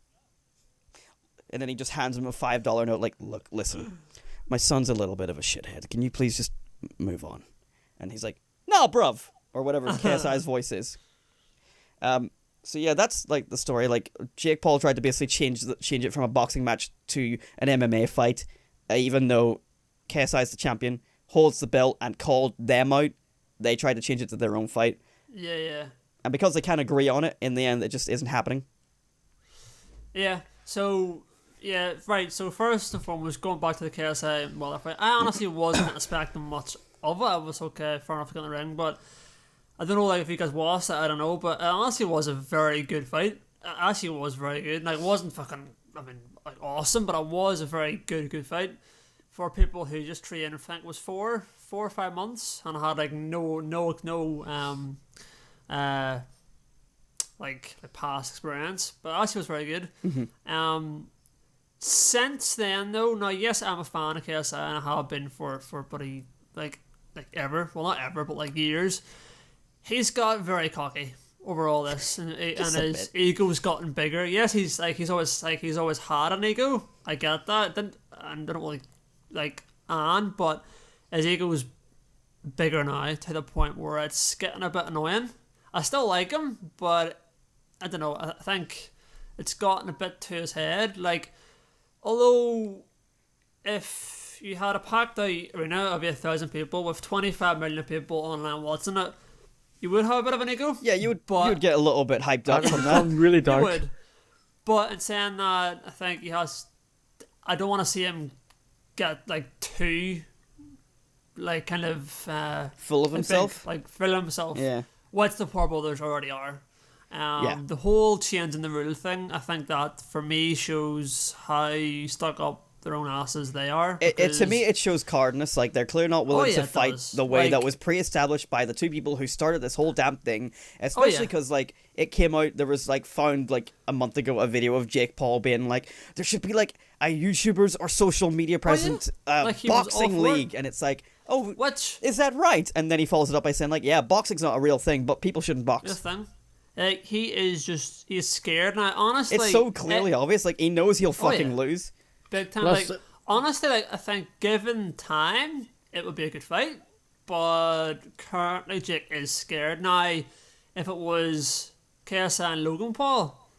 And then he just hands him a $5 note, like, look, listen, my son's a little bit of a shithead. Can you please just move on? And he's like, no, bruv. Or whatever KSI's voice is. So yeah, that's like the story. Like, Jake Paul tried to basically change it from a boxing match to an MMA fight, even though KSI's the champion, holds the belt, and called them out. They tried to change it to their own fight. Yeah. And because they can't agree on it, in the end, it just isn't happening. Yeah. So, yeah, right. So first and foremost, going back to the KSI Wilder fight, I honestly wasn't expecting much of it. I was okay, fair enough to get in the ring, but I don't know, like, if you guys watched it, I don't know, but it honestly was a very good fight. It actually was very good. Like, it wasn't fucking, like, awesome, but it was a very good fight for people who just trained, I think it was 4 or 5 months, and had, like, no like past experience, but it actually was very good. Mm-hmm. Since then, though, now, yes, I'm a fan of KSI, and I have been for pretty, like ever, well, not ever, but like years. He's got very cocky over all this, and his ego's gotten bigger. Yes, he's always had an ego. I get that. I don't really like Anne, but his ego's bigger now to the point where it's getting a bit annoying. I still like him, but I don't know. I think it's gotten a bit to his head. Like, although if you had a packed out arena of 1,000 people with 25 million people online watching it, you would have a bit of an ego. Yeah, you would get a little bit hyped up from that. Really dark. You would. But in saying that, I think I don't want to see him get like too, like, kind of full of himself. Full of himself. Yeah. Which the poor brothers already are. The whole change in the rule thing, I think that for me shows how stuck up their own asses they are. To me, it shows cowardness. Like, they're clearly not willing to fight the way that was pre-established by the two people who started this whole damn thing. Especially because, like, it came out, there was, like, found, like, a month ago, a video of Jake Paul being like, there should be, like, a YouTubers or social media present boxing league. And it's like, oh, which is that right? And then he follows it up by saying, like, yeah, boxing's not a real thing, but people shouldn't box. This thing. Like, he's scared now, honestly. It's so clearly obvious. Like, he knows he'll fucking lose. Big time. Like, honestly, like, I think given time, it would be a good fight. But currently, Jake is scared. Now, if it was KSI and Logan Paul,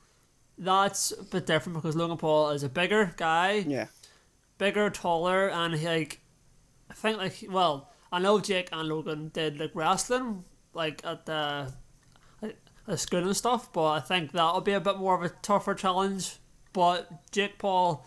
that's a bit different because Logan Paul is a bigger guy. Yeah. Bigger, taller, and I think, like, well, I know Jake and Logan did, like, wrestling, like, at the school and stuff, but I think that'll be a bit more of a tougher challenge. But Jake Paul,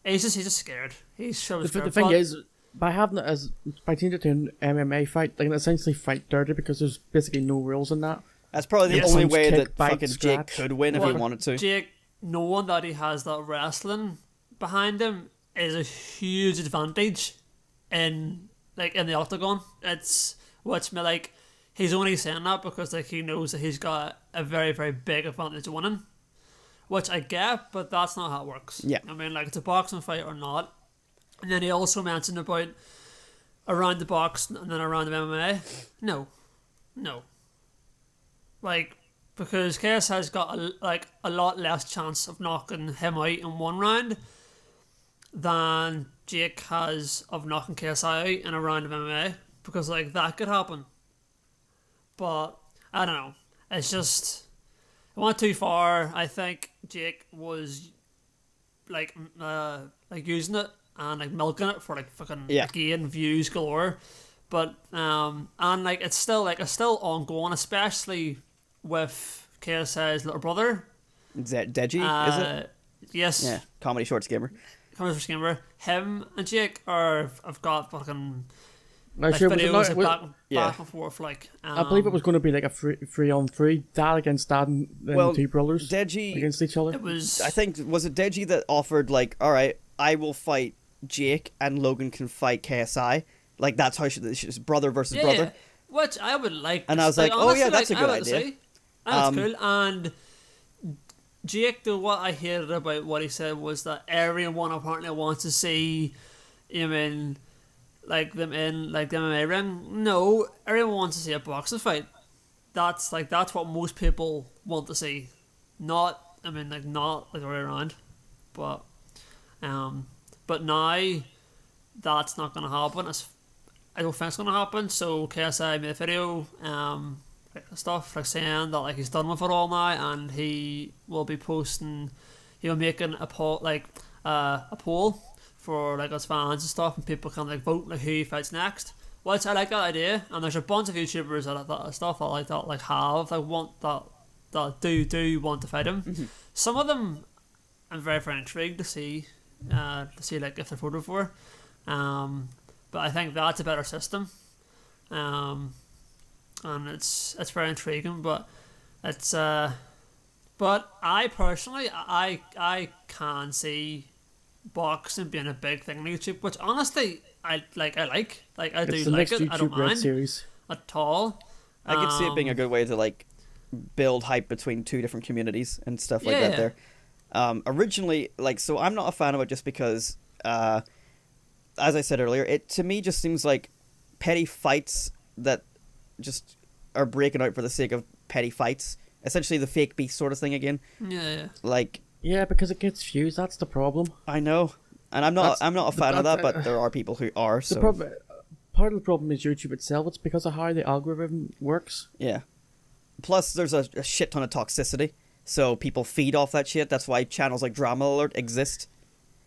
he's just scared. He's so scared. The thing is, by changing it to an MMA fight, they can essentially fight dirty because there's basically no rules in that. That's probably the only way that fucking Jake could win if he wanted to. Jake, knowing that he has that wrestling behind him is a huge advantage in the octagon. He's only saying that because, like, he knows that he's got a very, very big advantage of winning. Which I get, but that's not how it works. Yeah. I mean, like, it's a boxing fight or not. And then he also mentioned about around the box and then around the MMA. No. Like, because KS has got a lot less chance of knocking him out in one round than Jake has of knocking KSI out in a round of MMA. Because, like, that could happen. But, I don't know. It's just, it went too far. I think Jake was, like using it and, like, milking it for, like, fucking gain views galore. But, and, like, it's still ongoing, especially with KSI's little brother. Is that Deji, is it? Yes. Yeah, Comedy Shorts Gamer. Him and Jake have got fucking... Like, sure, videos back and forth, like. I believe it was going to be like a 3-on-3, dad against dad, and then two brothers Deji against each other. It was. I think was it Deji that offered, like, all right, I will fight Jake and Logan can fight KSI. Like, that's how it's brother versus brother. Yeah. Which I would like. And I was like, honestly, that's a good idea. That's cool. And Jake, though, what I hated about what he said was that everyone apparently wants to see him in, like, them in, like, the MMA ring. No, everyone wants to see a boxing fight. That's what most people want to see. Not the other way around. But now that's not going to happen. I don't think it's going to happen. So KSI made a video, stuff like saying that like he's done with it all now, and he will be posting, making a poll for like us fans and stuff, and people can like vote like who fights next. Which I like that idea, and there's a bunch of YouTubers that do want to fight him. Mm-hmm. Some of them I'm very very intrigued to see like if they're voted for. But I think that's a better system. And it's very intriguing, but it's but I personally I can see boxing being a big thing on YouTube, which honestly I do like it. I don't mind series at all. I could see it being a good way to like build hype between two different communities and stuff like that there. Originally, like, so I'm not a fan of it just because as I said earlier, it to me just seems like petty fights that just are breaking out for the sake of petty fights. Essentially the fake beast sort of thing again. Yeah. Like, yeah, because it gets views, that's the problem. I know. And I'm not a fan of that, but there are people who are. So part of the problem is YouTube itself. It's because of how the algorithm works. Yeah. Plus, there's a shit ton of toxicity, so people feed off that shit. That's why channels like Drama Alert exist.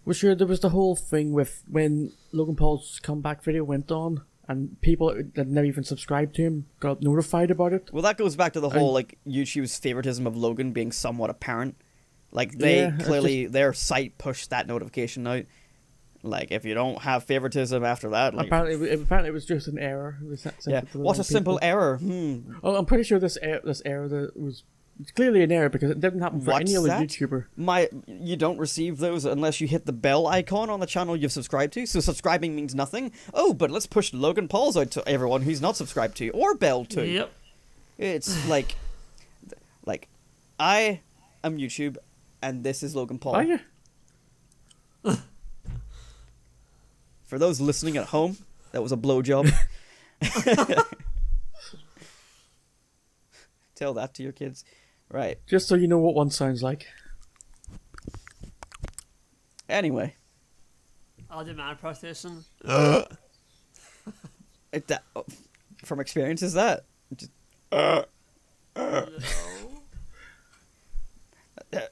Well, sure, there was the whole thing with when Logan Paul's comeback video went on, and people that never even subscribed to him got notified about it. Well, that goes back to the whole like YouTube's favoritism of Logan being somewhat apparent. Like their site pushed that notification out. Like, if you don't have favoritism after that, like, apparently it was just an error. What's a simple error? Oh, I'm pretty sure this error that was clearly an error because it didn't happen for any other YouTuber. You don't receive those unless you hit the bell icon on the channel you've subscribed to. So subscribing means nothing. Oh, but let's push Logan Paul's out to everyone who's not subscribed to or bell to. Yep. It's like I am YouTube, and this is Logan Paul. Are you? For those listening at home, that was a blowjob. Tell that to your kids. Right. Just so you know what one sounds like. Anyway. I'll do my impersonation. From experience, is that? Just,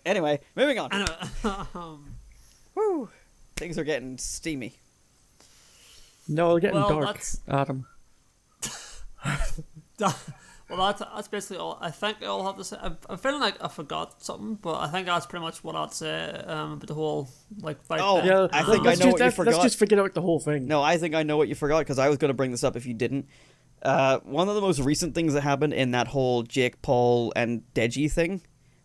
Anyway, moving on. Woo. Things are getting steamy. No, they're getting dark, Adam. Well, that's basically all. I think I'll have to say. I'm feeling like I forgot something, but I think that's pretty much what I'd say about the whole like fight. Oh, yeah, I think I know what you forgot. Let's just forget out the whole thing. No, I think I know what you forgot because I was going to bring this up if you didn't. One of the most recent things that happened in that whole Jake Paul and Deji thing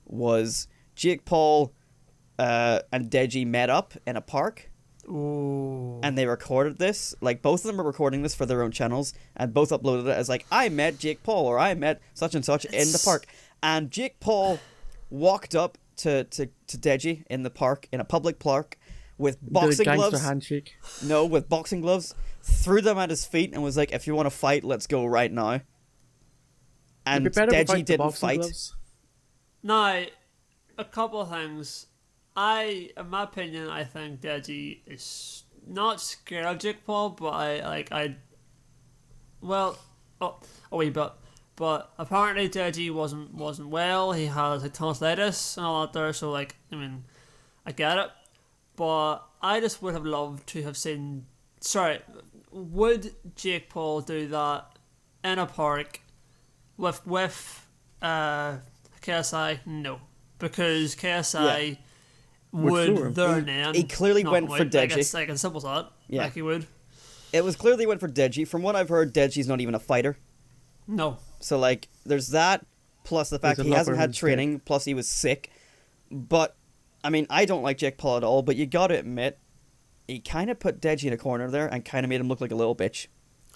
was Jake Paul and Deji met up in a park. Ooh. And they recorded this. Like, both of them are recording this for their own channels, and both uploaded it as like, I met Jake Paul, or I met such and such in the park. And Jake Paul walked up to Deji in the park, in a public park, with boxing gloves. Handshake. No, with boxing gloves, threw them at his feet and was like, if you want to fight, let's go right now. And Deji didn't fight. Gloves. Now, a couple of things. In my opinion, I think Deji is not scared of Jake Paul, but a wee bit. But apparently Deji wasn't well. He has tonsillitis and all that there. So I get it, but I just would have loved to have seen. Sorry, would Jake Paul do that in a park with KSI? No, because KSI. Yeah. Would their name? He clearly went for Deji. It's like as simple as that. Yeah. Like he would. It was clearly he went for Deji. From what I've heard, Deji's not even a fighter. No. So like, there's that. Plus the fact he hasn't had training. Plus he was sick. But I mean, I don't like Jake Paul at all. But you got to admit, he kind of put Deji in a corner there and kind of made him look like a little bitch.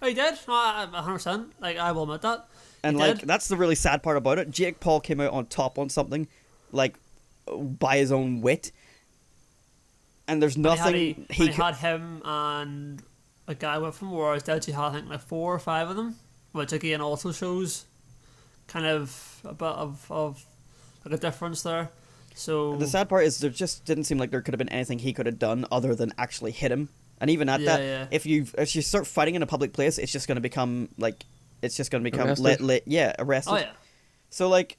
Oh, he did. 100%. Like I will admit that. And like, that's the really sad part about it. Jake Paul came out on top on something. Like, by his own wit. And there's nothing he had him and a guy with him, whereas Deji had, I think, like 4 or 5 of them, which again also shows kind of a bit of like a difference there. So the sad part is there just didn't seem like there could have been anything he could have done other than actually hit him. And even at that, if you start fighting in a public place, it's just going to become arrested. Arrested. Oh yeah. So like,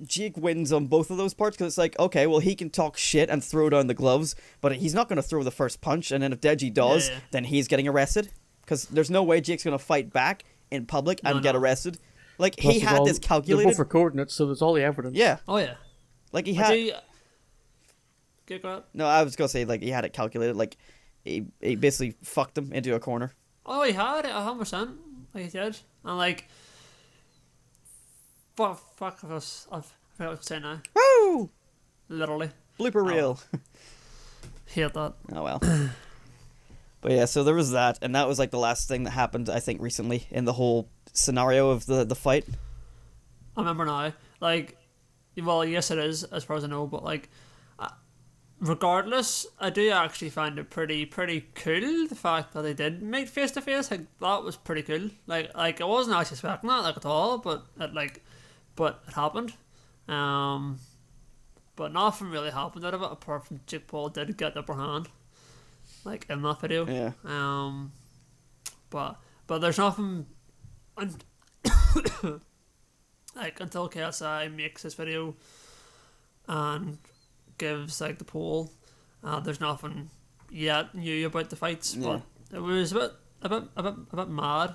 Jake wins on both of those parts because it's like, okay, well, he can talk shit and throw down the gloves, but he's not going to throw the first punch, and then if Deji does, then he's getting arrested because there's no way Jake's going to fight back in public and get arrested. Like, plus he had this calculated. They're both recording it, so there's all the evidence. Yeah. Oh yeah. Like he had. Go ahead. No, I was going to say, like, he had it calculated. Like, he basically fucked him into a corner. Oh, he had it 100%. Like he did, and like. Fuck us. I forgot what to say now. Woo! Literally. Blooper reel. Hate that. Oh well. But yeah, so there was that, and that was like the last thing that happened, I think, recently in the whole scenario of the fight. I remember now. Like, well, yes it is, as far as I know, but like, regardless, I do actually find it pretty cool, the fact that they did meet face to face. Like, that was pretty cool. Like I wasn't actually expecting that, like, at all, but it happened. But nothing really happened out of it apart from Jake Paul did get the upper hand, like, in that video. Yeah. But there's nothing. Like, until KSI makes this video and gives like the poll, there's nothing yet new about the fights. Yeah. But it was a bit mad.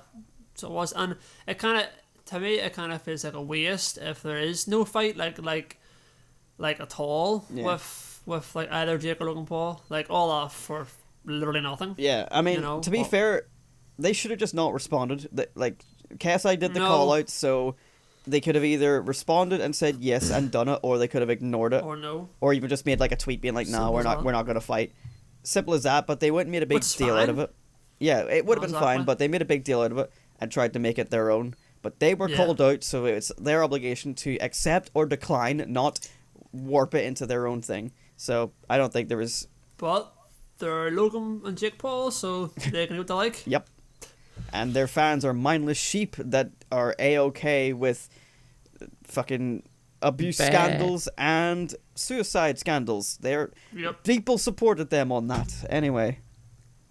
So it was, and it kind of, to me, it kind of feels like a waste if there is no fight, like at all, with like either Jake or Logan Paul, like all that for literally nothing. Yeah, I mean, to be fair, they should have just not responded. Like, KSI did the call out, so they could have either responded and said yes and done it, or they could have ignored it, or no, or even just made like a tweet being like, "No, we're not going to fight." Simple as that. But they wouldn't made a big deal out of it. Yeah, it would have been fine, but they made a big deal out of it and tried to make it their own. But they were called out, so it's their obligation to accept or decline, not warp it into their own thing. So I don't think there was. But they're Logan and Jake Paul, so they can do what they like. Yep. And their fans are mindless sheep that are A-OK with fucking abuse scandals and suicide scandals. People supported them on that. Anyway.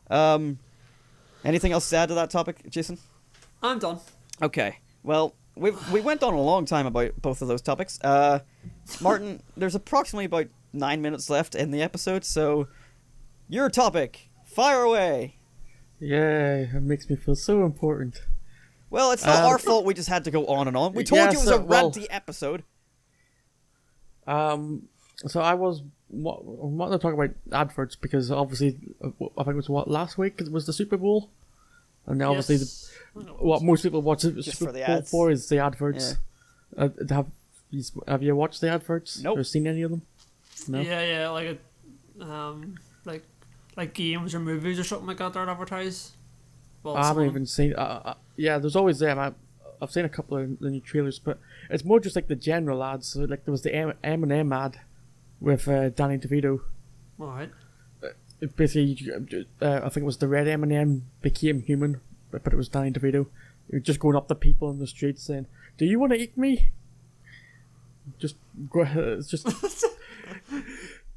Anything else to add to that topic, Jason? I'm done. Okay. Well, we went on a long time about both of those topics. Martin, there's approximately about 9 minutes left in the episode, so your topic, fire away. Yeah, it makes me feel so important. Well, it's not our fault. We just had to go on and on. We told you it was a ranty episode. So I wanted to talk about adverts because obviously, I think it was last week it was the Super Bowl, and obviously what most people watch the Super Bowl for is the adverts. Yeah. Have you watched the adverts? Nope. Or seen any of them? No. Yeah, like games or movies or something like that that are advertised. Well, I haven't even seen. Yeah, there's always them. I've seen a couple of the new trailers, but it's more just like the general ads. So, like, there was the M&M ad with Danny DeVito. All right. Basically, I think it was the red M&M became human, but it was Danny DeVito. He was just going up to people in the streets saying, "Do you want to eat me?" Just go ahead. It's just.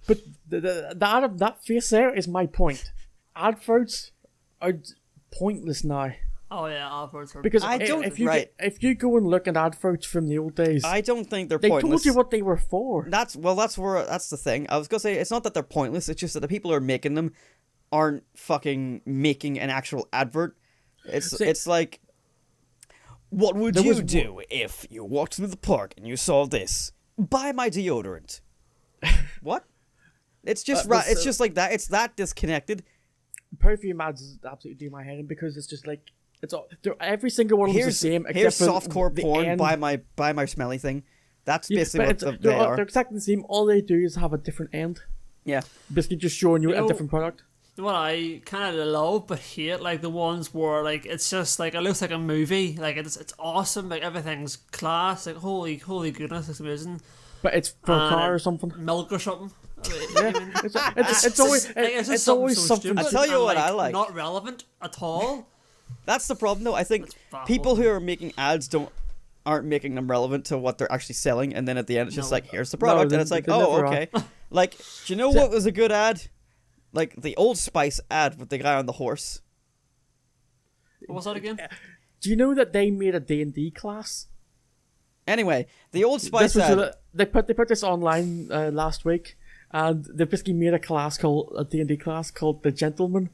But that face there is my point. Adverts are pointless now. Oh yeah, adverts are because if you go and look at adverts from the old days, I don't think they're they pointless. told you what they were for. That's the thing. I was gonna say it's not that they're pointless. It's just that the people who are making them aren't fucking making an actual advert. It's like, what would you do if you walked through the park and you saw this? Buy my deodorant. What? It's just it's just like that. It's that disconnected. Perfume ads absolutely do my head in because it's just like every single one of them is the same. Here's softcore porn. End. Buy my smelly thing. That's basically what they are. They're exactly the same. All they do is have a different end. Yeah, basically just showing you a different product. What I kind of love but hate, like the ones where like it's just like it looks like a movie. Like it's awesome. Like everything's class. Like holy goodness, it's amazing. But it's for a car or something. Milk or something. Yeah, it's always something. I tell you what I like. Not relevant at all. That's the problem, though. I think people who are making ads aren't making them relevant to what they're actually selling, and then at the end it's just like, here's the product, and it's like, oh, okay. Like, do you know what was a good ad? Like the Old Spice ad with the guy on the horse. What was that again? Do you know that they made a D&D class? Anyway, the Old Spice ad. They put this online last week, and they basically made a D&D class called the Gentleman,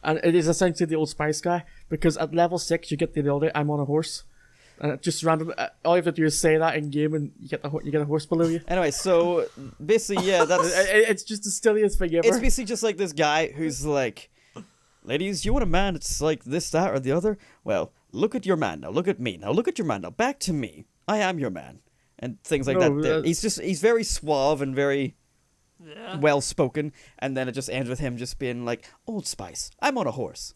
and it is essentially the Old Spice guy, because at level 6 you get the ability I'm on a horse, and it just random. All you have to do is say that in game, and you get a horse below you. Anyway, so basically, yeah, that's it's just the silliest thing ever. It's basically just like this guy who's like, ladies, you want a man that's like this, that, or the other? Well, look at your man now. Look at me now. Look at your man now. Back to me. I am your man, and things like that. He's very suave and very well spoken, and then it just ends with him just being like, Old Spice, I'm on a horse.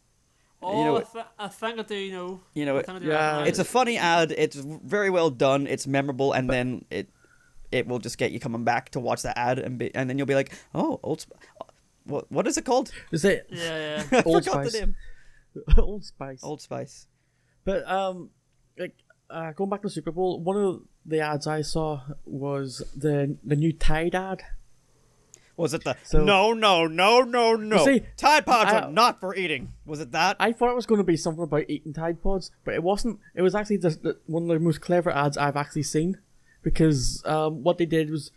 Oh, I think I do know. You know, it's a funny ad. It's very well done. It's memorable, and then it will just get you coming back to watch that ad, and then you'll be like, oh, Old Spice. What is it called? Is it? Yeah. I Old forgot Spice. the name. Old Spice. Old Spice. But going back to the Super Bowl, one of the ads I saw was the new Tide ad. Was it no? See, Tide Pods are not for eating. Was it that? I thought it was going to be something about eating Tide Pods, but it wasn't. It was actually one of the most clever ads I've actually seen, because what they did was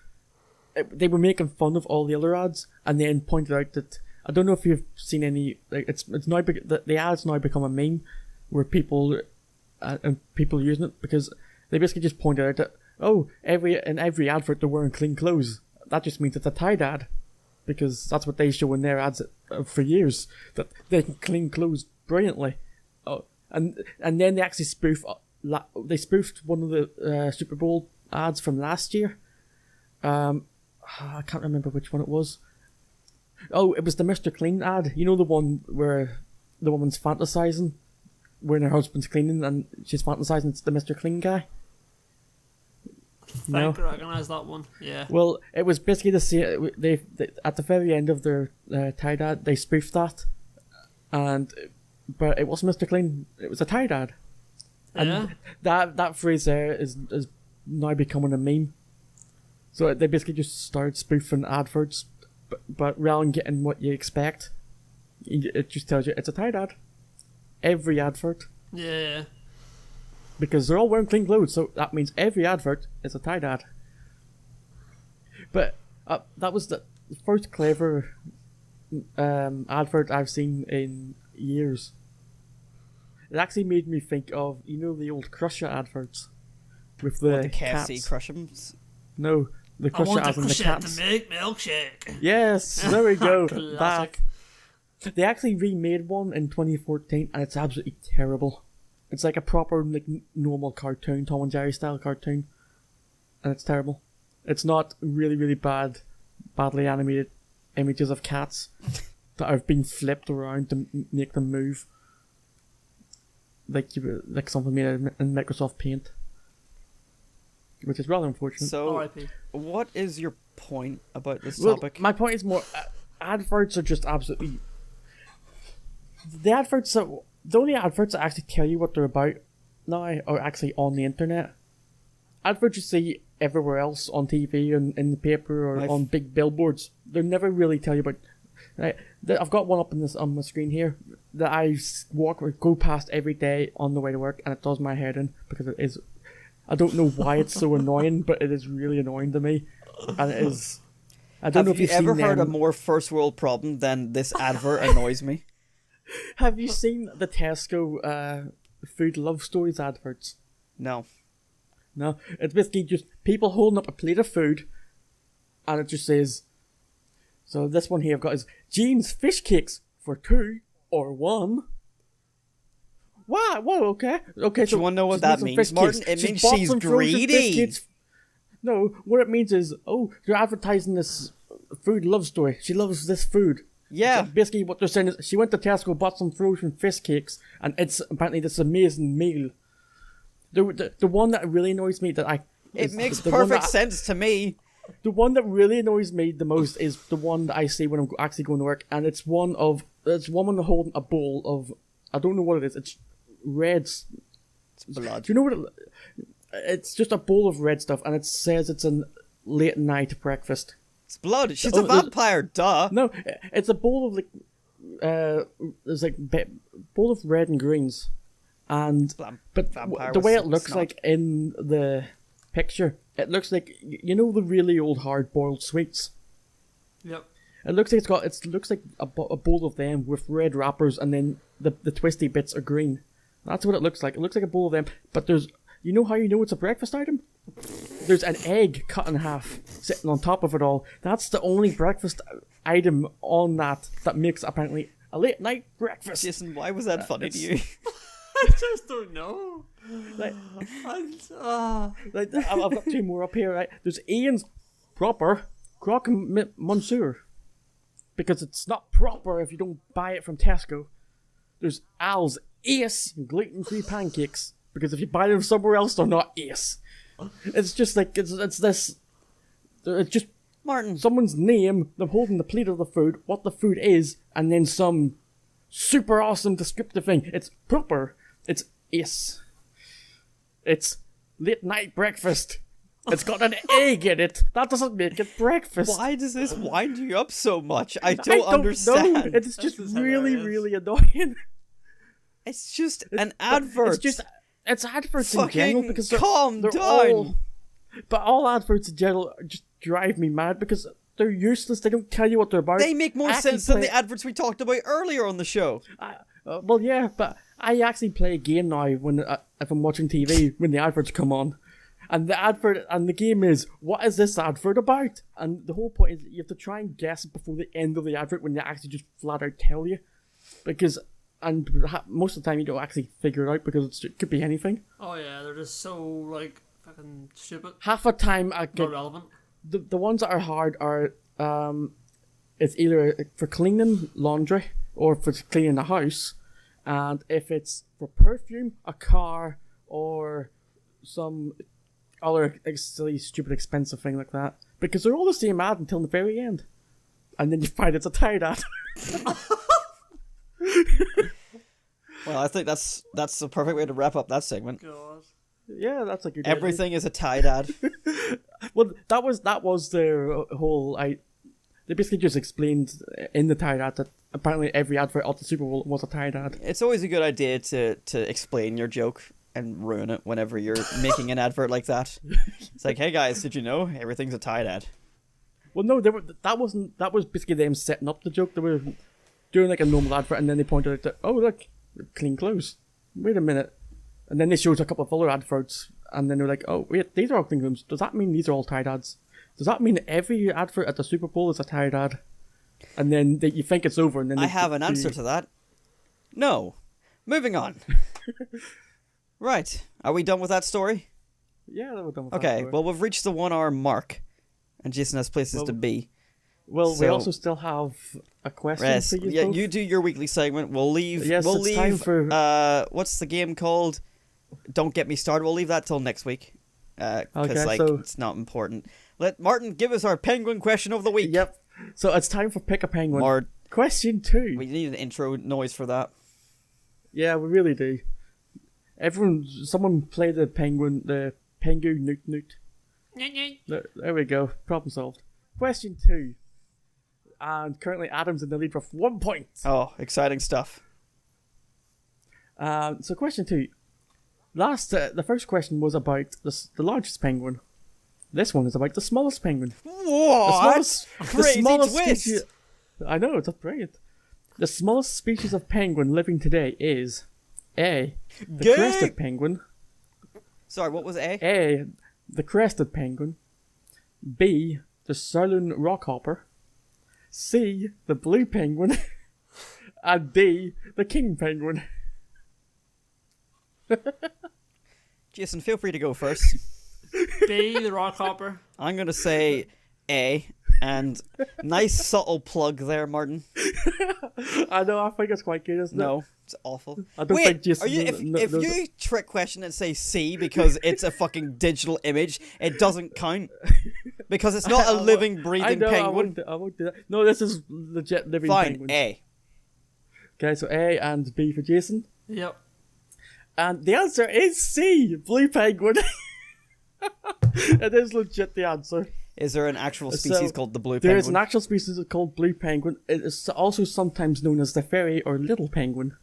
they were making fun of all the other ads, and then pointed out that, I don't know if you've seen any, like it's now the ads now become a meme where people are using it, because they basically just pointed out that in every advert they're wearing clean clothes. That just means it's a Tide ad, because that's what they show in their ads for years, that they can clean clothes brilliantly. And then they actually spoofed one of the Super Bowl ads from last year. I can't remember which one it was. Oh, it was the Mr. Clean ad. You know, the one where the woman's fantasizing when her husband's cleaning and she's fantasizing it's the Mr. Clean guy? I think I recognise that one, yeah. Well, it was basically the same. They at the very end of their Tide ad, they spoofed that, but it wasn't Mr. Clean. It was a Tide ad, and that phrase there is now becoming a meme. So they basically just started spoofing adverts, but rather than getting what you expect, it just tells you it's a Tide ad. Every advert. Yeah. Because they're all wearing clean clothes, so that means every advert is a Tide ad. But that was the first clever advert I've seen in years. It actually made me think of, you know, the old Crusher adverts with the KFC cats. Crush'ems? No, the Crusher as in the cats. To make milkshake. Yes, there we go. Classic. They actually remade one in 2014, and it's absolutely terrible. It's like a proper, like, normal cartoon, Tom and Jerry style cartoon, and it's terrible. It's not really, really badly animated images of cats that have been flipped around to make them move, like something made in Microsoft Paint, which is rather unfortunate. So, RIP. what is your point about this topic? My point is more, adverts are just absolutely... The only adverts that actually tell you what they're about now are actually on the internet. Adverts you see everywhere else on TV and in the paper or on big billboards, they never really tell you about. Right, I've got one up on my screen here that I go past every day on the way to work, and it does my head in because it is. I don't know why it's so annoying, but it is really annoying to me, and it is. I don't know if you've ever seen heard a more first world problem than this advert annoys me? Have you seen the Tesco food love stories adverts? No. No, it's basically just people holding up a plate of food, and it just says, so this one here I've got is Jean's fish cakes for 2 or 1. What? Whoa, okay. Okay, Do you want to know what that means, Martin? It means she's greedy. No, what it means is, you're advertising this food love story. She loves this food. Yeah. So basically what they're saying is she went to Tesco, bought some frozen fish cakes, and it's apparently this amazing meal. The one that really annoys me that It makes the one perfect that- sense to me. The one that really annoys me the most is the one that I see when I'm actually going to work, and it's one holding a bowl of, I don't know what it is. It's red. It's blood. Do you know what? It's just a bowl of red stuff, and it says it's a late night breakfast. It's blood. She's a vampire. Duh. No, it's a bowl of there's like bowl of red and greens, and but vampire the way was it looks snot. like in the picture, it looks like, you know, the really old hard boiled sweets. Yep. It looks like it looks like a bowl of them with red wrappers, and then the twisty bits are green. That's what it looks like. It looks like a bowl of them, but there's, you know how you know it's a breakfast item? There's an egg cut in half sitting on top of it all. That's the only breakfast item on that makes apparently a late night breakfast. Jason, why was that funny to you? I just don't know. Like, Like, I've got two more up here. Right? There's Ian's proper croque monsieur, because it's not proper if you don't buy it from Tesco. There's Al's Ace gluten-free pancakes, because if you buy them somewhere else, they're not Ace. It's just like it's just Martin. someone's name, them holding the plate of the food, what the food is, and then some super awesome descriptive thing. It's proper. It's Ace. It's late night breakfast. It's got an egg in it. That doesn't make it breakfast. Why does this wind you up so much? I I don't understand. know. It's just is really, hilarious. really annoying. It's just an advert. It's adverts in general, Fucking because calm they're down. all, but all adverts in general just drive me mad because they're useless. They don't tell you what they're about. They make more Actually sense than play- the adverts we talked about earlier on the show. well, yeah, but I actually play a game now when if I'm watching TV when the adverts come on, and the game is, what is this advert about? And the whole point is you have to try and guess it before the end of the advert when they actually just flat out tell you, because most of the time you don't actually figure it out because it could be anything. oh yeah, they're just so like fucking stupid. Half the time I get Not relevant. the ones that are hard are it's either for cleaning laundry or for cleaning the house, and if it's for perfume, a car, or some other silly, stupid, expensive thing like that, because they're all the same ad until the very end, and then you find it's a tired ad. Well, I think that's the perfect way to wrap up that segment. God. Yeah, that's like Everything is a Tide ad. Well, that was their whole. They basically just explained in the tired ad that apparently every advert at the Super Bowl was a tired ad. It's always a good idea to explain your joke and ruin it whenever you're making an advert like that. It's like, hey guys, did you know everything's a Tide ad? Well, no, that was basically them setting up the joke. They were doing like a normal advert, and then they pointed out that, oh look, clean clothes. Wait a minute, and then they showed a couple of other adverts, and then they're like, oh wait, these are all clean clothes. Does that mean these are all Tide ads? Does that mean every advert at the Super Bowl is a Tide ad? And then you think it's over, and then I have an answer to that. No. Moving on. Right. Are we done with that story? Yeah, they were done with Okay, that story. well, we've reached the 1 hour mark, and Jason has places to be. Well, we so- also still have a question Yes. for you Yeah, both. you do your weekly segment. We'll leave. Yes, we'll it's leave. time for- What's the game called? Don't get me started. We'll leave that till next week. Because Okay, so- it's not important. Let Martin give us our penguin question of the week. Yep. So it's time for Pick a Penguin. Or Question 2. we need an intro noise for that. Yeah, we really do. Someone play the penguin, the pengu newt newt. There we go. Problem solved. Question 2. And currently Adam's in the lead with 1 point. Oh, exciting stuff. So question 2. The first question was about the largest penguin. This one is about the smallest penguin. What? Crazy twist. Species, I know, it's brilliant. The smallest species of penguin living today is A, the Gay. crested penguin. Sorry, what was A? A, the crested penguin. B, the sirloin rockhopper. C, the blue penguin. And D, the king penguin. Jason, feel free to go first. B, the rock hopper. I'm going to say A, And nice subtle plug there, Martin. I know, I think it's quite good, isn't it? No, it's awful. I don't Wait, think Jason are you, if you trick question and say C because it's a fucking digital image, it doesn't count. Because it's not a living, breathing penguin. I won't do that. No, this is legit living penguin. Fine, A. Okay, so A and B for Jason. Yep. And the answer is C, blue penguin. It is legit the answer. Is there an actual species So, called the blue penguin? There is an actual species called blue penguin. It is also sometimes known as the fairy or little penguin.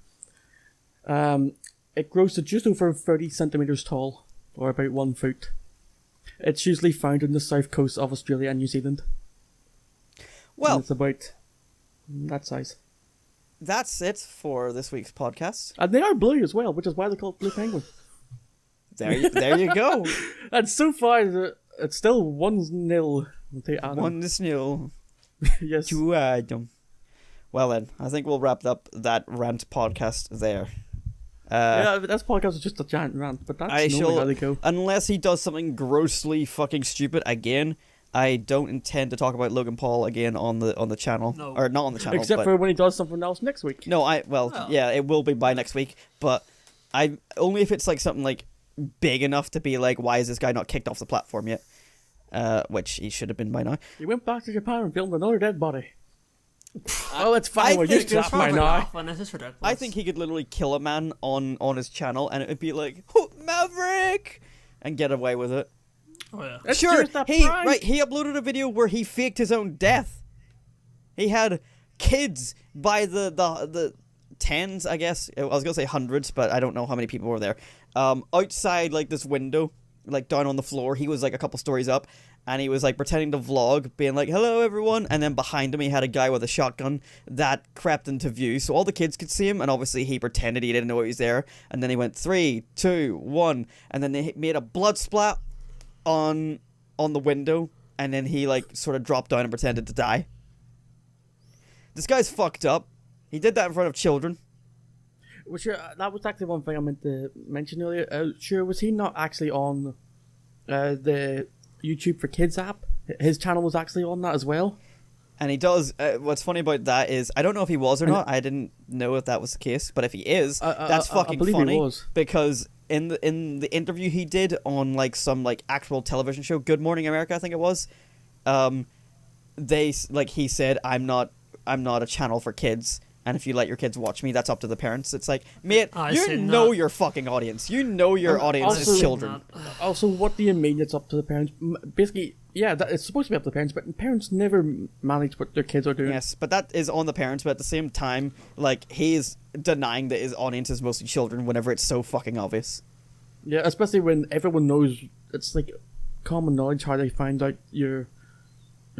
It grows to just over 30 centimeters tall, or about 1 foot. It's usually found on the south coast of Australia and New Zealand. Well, And it's about that size. that's it for this week's podcast. And they are blue as well, which is why they're called blue penguin. There you go. And so far, it's still 1-0 to Adam. 1-0 Yes. to Adam. Well then, I think we'll wrap up that rant podcast there. Yeah, this podcast is just a giant rant, but that's I normally shall, how they go. unless he does something grossly fucking stupid again, I don't intend to talk about Logan Paul again on the channel. No. Or not on the channel, Except but... for when he does something else next week. No, yeah, it will be by next week, but I only if it's like something like big enough to be like, why is this guy not kicked off the platform yet? Which he should have been by now. He went back to Japan and filmed another dead body. Oh, it's fine. We're used to that by now. This is ridiculous. I think he could literally kill a man on his channel, and it would be like, oh, Maverick, and get away with it. Oh yeah. It's Sure, just a he prank. he uploaded a video where he faked his own death. He had kids by the tens, I guess. I was gonna say hundreds, but I don't know how many people were there. Outside like this window, like down on the floor, he was like a couple stories up, and he was like pretending to vlog, being like, "Hello, everyone," and then behind him he had a guy with a shotgun that crept into view, so all the kids could see him, and obviously he pretended he didn't know he was there, and then he went 3, 2, 1, and then they made a blood splat on the window, and then he like sort of dropped down and pretended to die. This guy's fucked up. He did that in front of children. Well, sure, that was actually one thing I meant to mention earlier. Sure, was he not actually on the YouTube for Kids app? His channel was actually on that as well. And he does. What's funny about that is I don't know if he was or not. I didn't know if that was the case. But if he is, that's fucking I believe funny. he was. Because in the interview he did on like some like actual television show, Good Morning America, I think it was. He said, I'm not a channel for kids. And if you let your kids watch me, that's up to the parents. It's like, mate, you know your fucking audience. You know your audience is children. Also, what do you mean it's up to the parents? Basically, yeah, it's supposed to be up to the parents, but parents never manage what their kids are doing. Yes, but that is on the parents. But at the same time, like, he's denying that his audience is mostly children whenever it's so fucking obvious. Yeah, especially when everyone knows, it's like common knowledge how they find out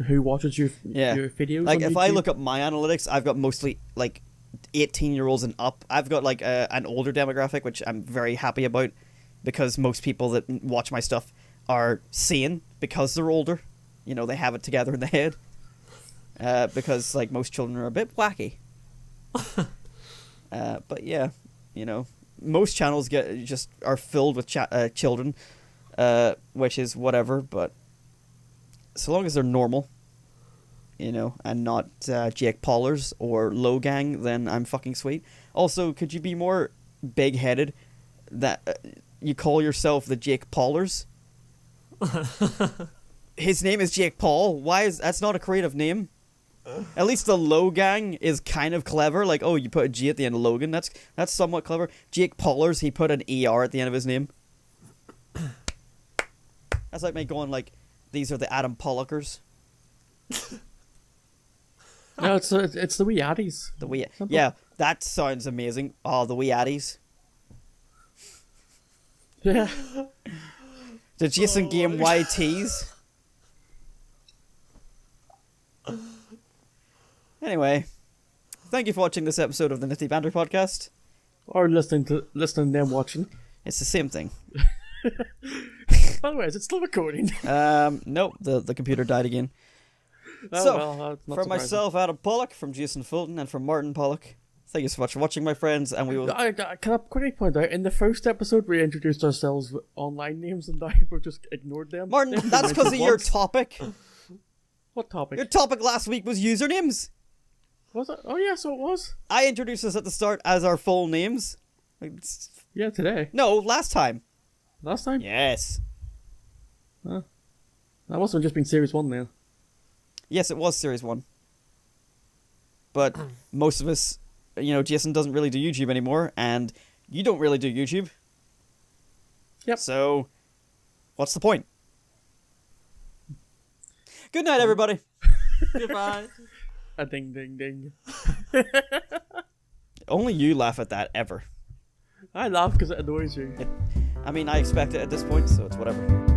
who watches your videos. Like, on if YouTube. I look up my analytics, I've got mostly, like, 18-year-olds and up. I've got, like, an older demographic, which I'm very happy about, because most people that watch my stuff are sane because they're older. You know, they have it together in the head. Because, like, most children are a bit wacky. But, yeah, you know, most channels are filled with children, which is whatever, but so long as they're normal, you know, and not Jake Paulers or Logang, then I'm fucking sweet. Also, could you be more big-headed that you call yourself the Jake Paulers? His name is Jake Paul. That's not a creative name? At least the Logang is kind of clever. Like, oh, you put a G at the end of Logan. That's somewhat clever. Jake Paulers, he put an ER at the end of his name. That's like me going like, these are the Adam Pollockers. No, it's the WeeAddies. Yeah, that sounds amazing. Oh, the WeeAddies. Yeah. The Jason Game YTs. Anyway, thank you for watching this episode of the Nifty Banter podcast. Or listening to them watching. It's the same thing. By the way, is it still recording? Nope, the computer died again. Oh, So, well, that's not for surprising. myself, Adam Pollock, from Jason Fulton, and from Martin Pollock, thank you so much for watching, my friends, and we will... Can I quickly point out, in the first episode we introduced ourselves with online names and now we've just ignored them. Martin, They haven't that's been because of mentioned your once. topic. What topic? Your topic last week was usernames. Was it? Oh yeah, so it was. I introduced us at the start as our full names. Yeah, today. No, last time. Last time? Yes. Huh. That must have just been Series 1 then. Yes, it was Series 1. But most of us, Jason doesn't really do YouTube anymore, and you don't really do YouTube. Yep. So, what's the point? Good night, everybody. Goodbye. A ding ding ding. Only you laugh at that, ever. I laugh because it annoys you. I mean, I expect it at this point, so it's whatever.